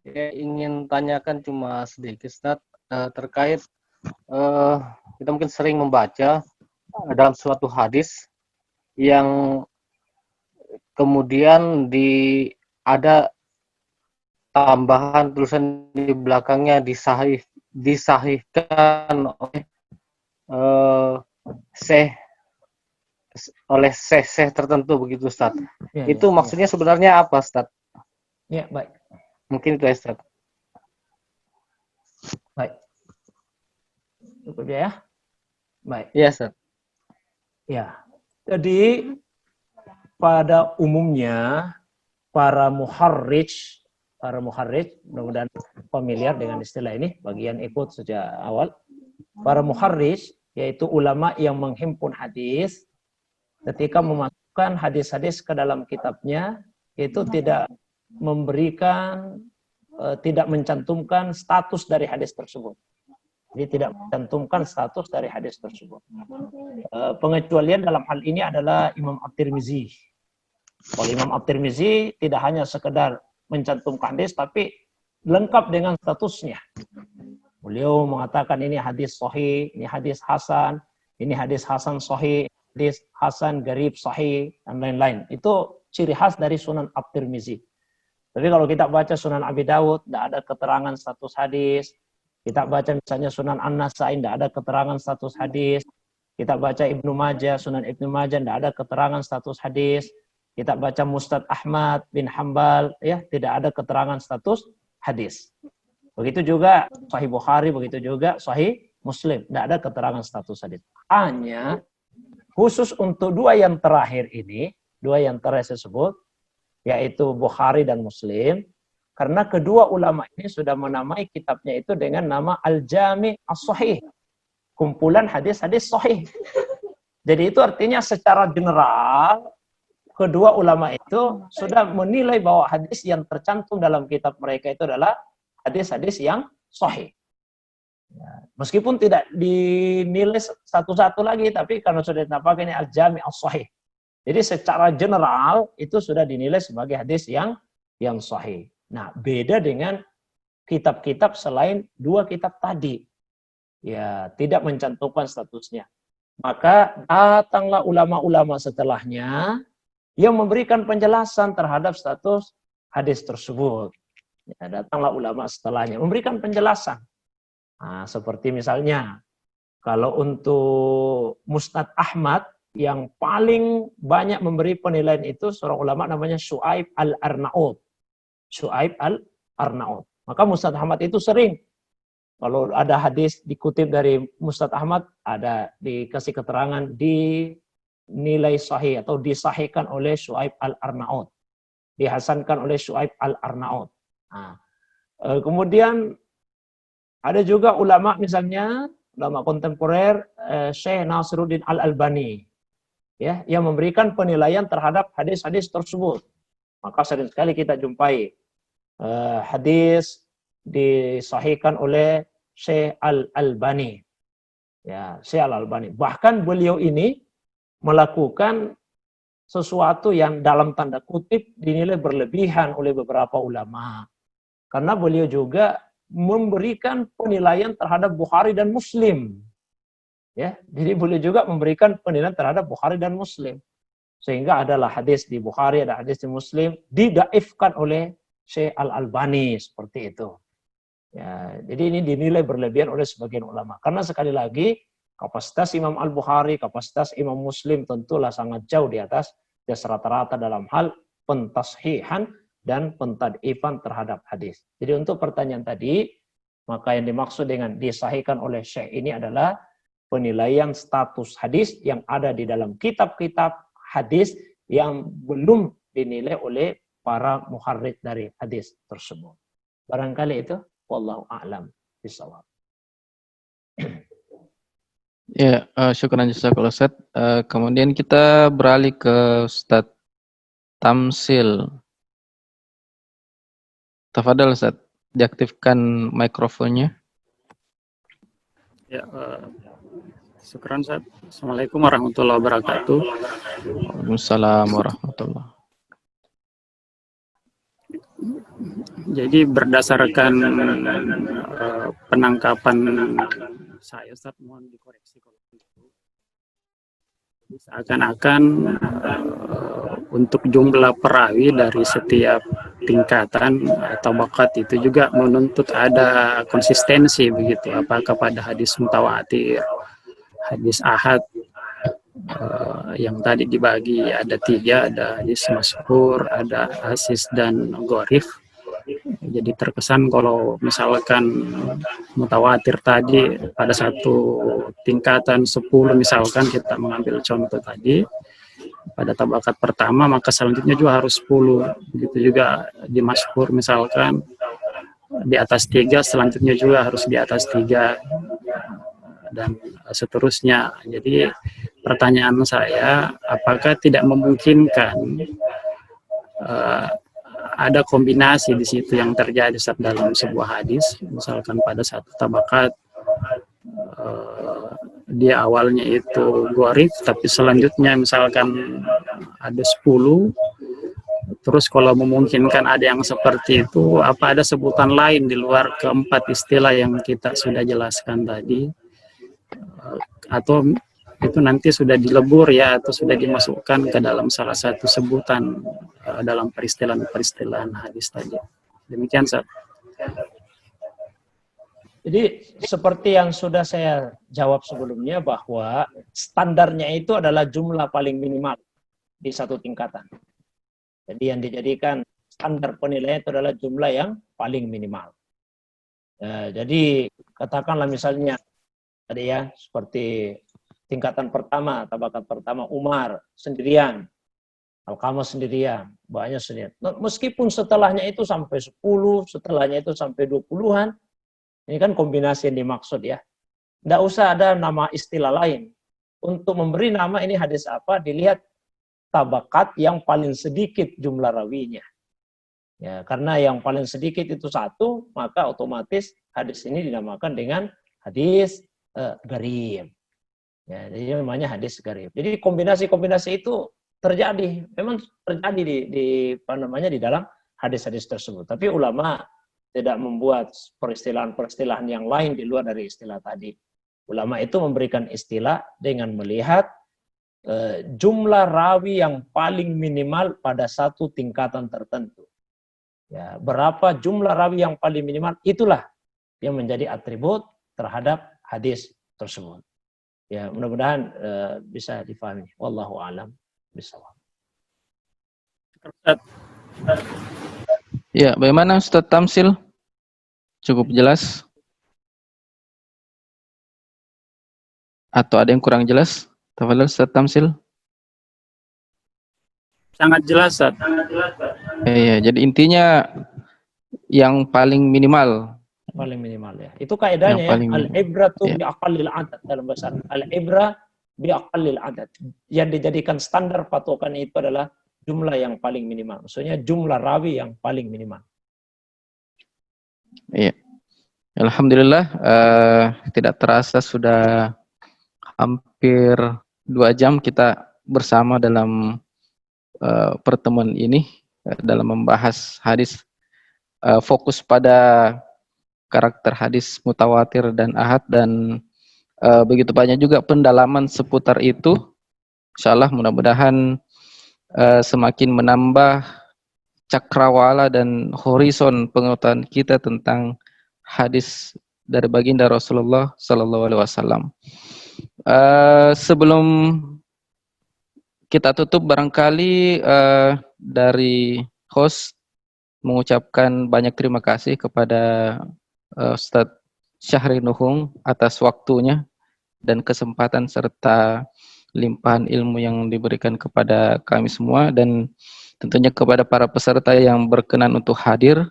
Saya ingin tanyakan cuma sedikit, Ustaz, terkait kita mungkin sering membaca dalam suatu hadis yang kemudian ada tambahan tulisan di belakangnya disahihkan oleh syekh tertentu begitu, Ustaz. Itu maksudnya sebenarnya apa, Ustaz? Ya, baik. Mungkin itu ya, Ustaz. Baik. Cukup ya? Baik. Iya, Ustaz. Ya. Jadi pada umumnya para muharrij, mudah-mudahan familiar dengan istilah ini bagi yang ikut sejak awal. Para muharrij yaitu ulama yang menghimpun hadis, ketika memasukkan hadis-hadis ke dalam kitabnya, itu tidak memberikan, tidak mencantumkan status dari hadis tersebut. Jadi tidak mencantumkan status dari hadis tersebut. Pengecualian dalam hal ini adalah Imam At-Tirmizi. Kalau Imam At-Tirmizi tidak hanya sekedar mencantumkan hadis, tapi lengkap dengan statusnya. Beliau mengatakan ini hadis sahih, ini hadis hasan sahih, hadis hasan garib sahih, dan lain-lain. Itu ciri khas dari Sunan At-Tirmizi. Tapi kalau kita baca Sunan Abi Dawud, tidak ada keterangan status hadis. Kita baca misalnya Sunan An-Nasai, tidak ada keterangan status hadis. Kita baca Ibnu Majah, Sunan Ibnu Majah, tidak ada keterangan status hadis. Kita baca Mustad Ahmad bin Hambal, ya tidak ada keterangan status hadis. Begitu juga Sahih Bukhari, begitu juga Sahih Muslim, tidak ada keterangan status hadis. Hanya khusus untuk dua yang terakhir ini, dua yang terakhir tersebut, yaitu Bukhari dan Muslim, karena kedua ulama ini sudah menamai kitabnya itu dengan nama Al-Jami' As-Sahih, kumpulan hadis-hadis sahih. Jadi itu artinya secara general, kedua ulama itu sudah menilai bahwa hadis yang tercantum dalam kitab mereka itu adalah hadis-hadis yang sahih. Ya, meskipun tidak dinilai satu-satu lagi, tapi karena sudah ditapakkan ini Al-Jami' As-Sahih. Jadi secara general itu sudah dinilai sebagai hadis yang sahih. Nah, beda dengan kitab-kitab selain dua kitab tadi. Ya, tidak mencantumkan statusnya. Maka datanglah ulama-ulama setelahnya yang memberikan penjelasan terhadap status hadis tersebut. Ya, datanglah ulama setelahnya memberikan penjelasan. Nah, seperti misalnya, kalau untuk Musnad Ahmad, yang paling banyak memberi penilaian itu seorang ulama namanya Syu'aib Al-Arnaud. Syu'aib Al-Arnaud. Maka Musnad Ahmad itu sering, kalau ada hadis dikutip dari Musnad Ahmad, ada dikasih keterangan dinilai sahih atau disahihkan oleh Syu'aib Al-Arnaud. Dihasankan oleh Syu'aib Al-Arnaud. Nah, kemudian ada juga ulama misalnya, ulama kontemporer, Syekh Nasiruddin Al-Albani, ya, yang memberikan penilaian terhadap hadis-hadis tersebut. Maka sering sekali kita jumpai hadis disahihkan oleh Syekh Al-Albani. Ya, Syekh Al-Albani. Bahkan beliau ini melakukan sesuatu yang dalam tanda kutip dinilai berlebihan oleh beberapa ulama. Karena beliau juga memberikan penilaian terhadap Bukhari dan Muslim. Ya, jadi beliau juga memberikan penilaian terhadap Bukhari dan Muslim. Sehingga adalah hadis di Bukhari, ada hadis di Muslim, didaifkan oleh Syekh Al-Albani, seperti itu. Ya, jadi ini dinilai berlebihan oleh sebagian ulama. Karena sekali lagi, kapasitas Imam Al-Bukhari, kapasitas Imam Muslim tentulah sangat jauh di atas rata-rata dalam hal pentashihan dan pentadifan terhadap hadis. Jadi untuk pertanyaan tadi, maka yang dimaksud dengan disahihkan oleh Syekh ini adalah penilaian status hadis yang ada di dalam kitab-kitab hadis yang belum dinilai oleh para muharrir dari hadis tersebut. Barangkali itu, wallahu a'lam bishawab. Ya, syukran jazakallahu Ustaz. Kemudian kita beralih ke Ustaz Tamsil. Tafadhal Ustaz, diaktifkan mikrofonnya. Ya, syukran Ustaz. Assalamualaikum warahmatullahi wabarakatuh. Waalaikumsalam warahmatullahi. Jadi berdasarkan penangkapan saya, Ustaz, mohon dikoreksi kalau itu. Seakan-akan untuk jumlah perawi dari setiap tingkatan atau bakat itu juga menuntut ada konsistensi begitu, apakah pada hadis mutawatir, hadis ahad yang tadi dibagi ada 3, ada hadis masyhur, ada asis dan gharif. Jadi terkesan kalau misalkan mutawatir tadi pada satu tingkatan 10, misalkan kita mengambil contoh tadi pada tabakat pertama, maka selanjutnya juga harus 10. Begitu juga di masyhur misalkan di atas 3, selanjutnya juga harus di atas 3 dan seterusnya. Jadi pertanyaan saya, apakah tidak memungkinkan ada kombinasi di situ yang terjadi saat dalam sebuah hadis, misalkan pada satu tabakat dia awalnya itu gharif, tapi selanjutnya misalkan ada 10, terus kalau memungkinkan ada yang seperti itu, apa ada sebutan lain di luar keempat istilah yang kita sudah jelaskan tadi, atau itu nanti sudah dilebur ya, atau sudah dimasukkan ke dalam salah satu sebutan dalam peristilahan hadis tadi. Demikian, Ustaz. Jadi seperti yang sudah saya jawab sebelumnya, bahwa standarnya itu adalah jumlah paling minimal di satu tingkatan. Jadi yang dijadikan standar penilaian itu adalah jumlah yang paling minimal. Jadi katakanlah misalnya tadi ya, seperti tingkatan pertama, tabakat pertama Umar sendirian, Alqamah sendirian, banyak sendirian. Meskipun setelahnya itu sampai 10, setelahnya itu sampai 20-an, ini kan kombinasi yang dimaksud ya. Tidak usah ada nama istilah lain. Untuk memberi nama ini hadis apa, dilihat tabakat yang paling sedikit jumlah rawinya. Ya, karena yang paling sedikit itu 1, maka otomatis hadis ini dinamakan dengan hadis gharib. Ya, jadi namanya hadis gharib. Jadi kombinasi-kombinasi itu terjadi, memang terjadi di dalam hadis-hadis tersebut. Tapi ulama tidak membuat peristilahan-peristilahan yang lain di luar dari istilah tadi. Ulama itu memberikan istilah dengan melihat jumlah rawi yang paling minimal pada satu tingkatan tertentu. Ya, berapa jumlah rawi yang paling minimal, itulah yang menjadi atribut terhadap hadis tersebut. Ya, mudah-mudahan bisa difahami. Wallahu a'lam bishawab. Ya, bagaimana Ustaz Tamsil? Cukup jelas? Atau ada yang kurang jelas? Tafadhol Ustaz Tamsil. Sangat jelas, Ustaz. Ya, jadi intinya yang paling minimal. Paling minimal ya. Itu kaidahnya ya. Al-ibratu bi aqallil adad dalam bahasa Arab. Al-ibra bi aqallil adad. Yang dijadikan standar patokan itu adalah jumlah yang paling minimal. Maksudnya jumlah rawi yang paling minimal. Iya. Alhamdulillah tidak terasa sudah hampir 2 jam kita bersama dalam pertemuan ini dalam membahas hadis, fokus pada karakter hadis mutawatir dan ahad, dan begitu banyak juga pendalaman seputar itu. Insyaallah mudah-mudahan semakin menambah cakrawala dan horizon pengetahuan kita tentang hadis dari baginda Rasulullah Sallallahu Alaihi Wasallam. Sebelum kita tutup, barangkali dari host mengucapkan banyak terima kasih kepada Ustadz Syahri Nuhung atas waktunya dan kesempatan serta limpahan ilmu yang diberikan kepada kami semua, dan tentunya kepada para peserta yang berkenan untuk hadir.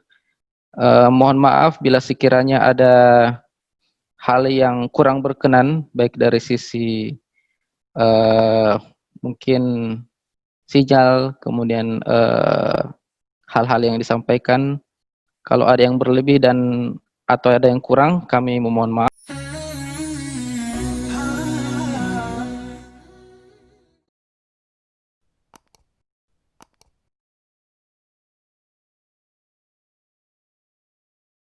Mohon maaf bila sekiranya ada hal yang kurang berkenan, baik dari sisi mungkin sinyal, kemudian hal-hal yang disampaikan. Kalau ada yang berlebih dan atau ada yang kurang, kami memohon maaf.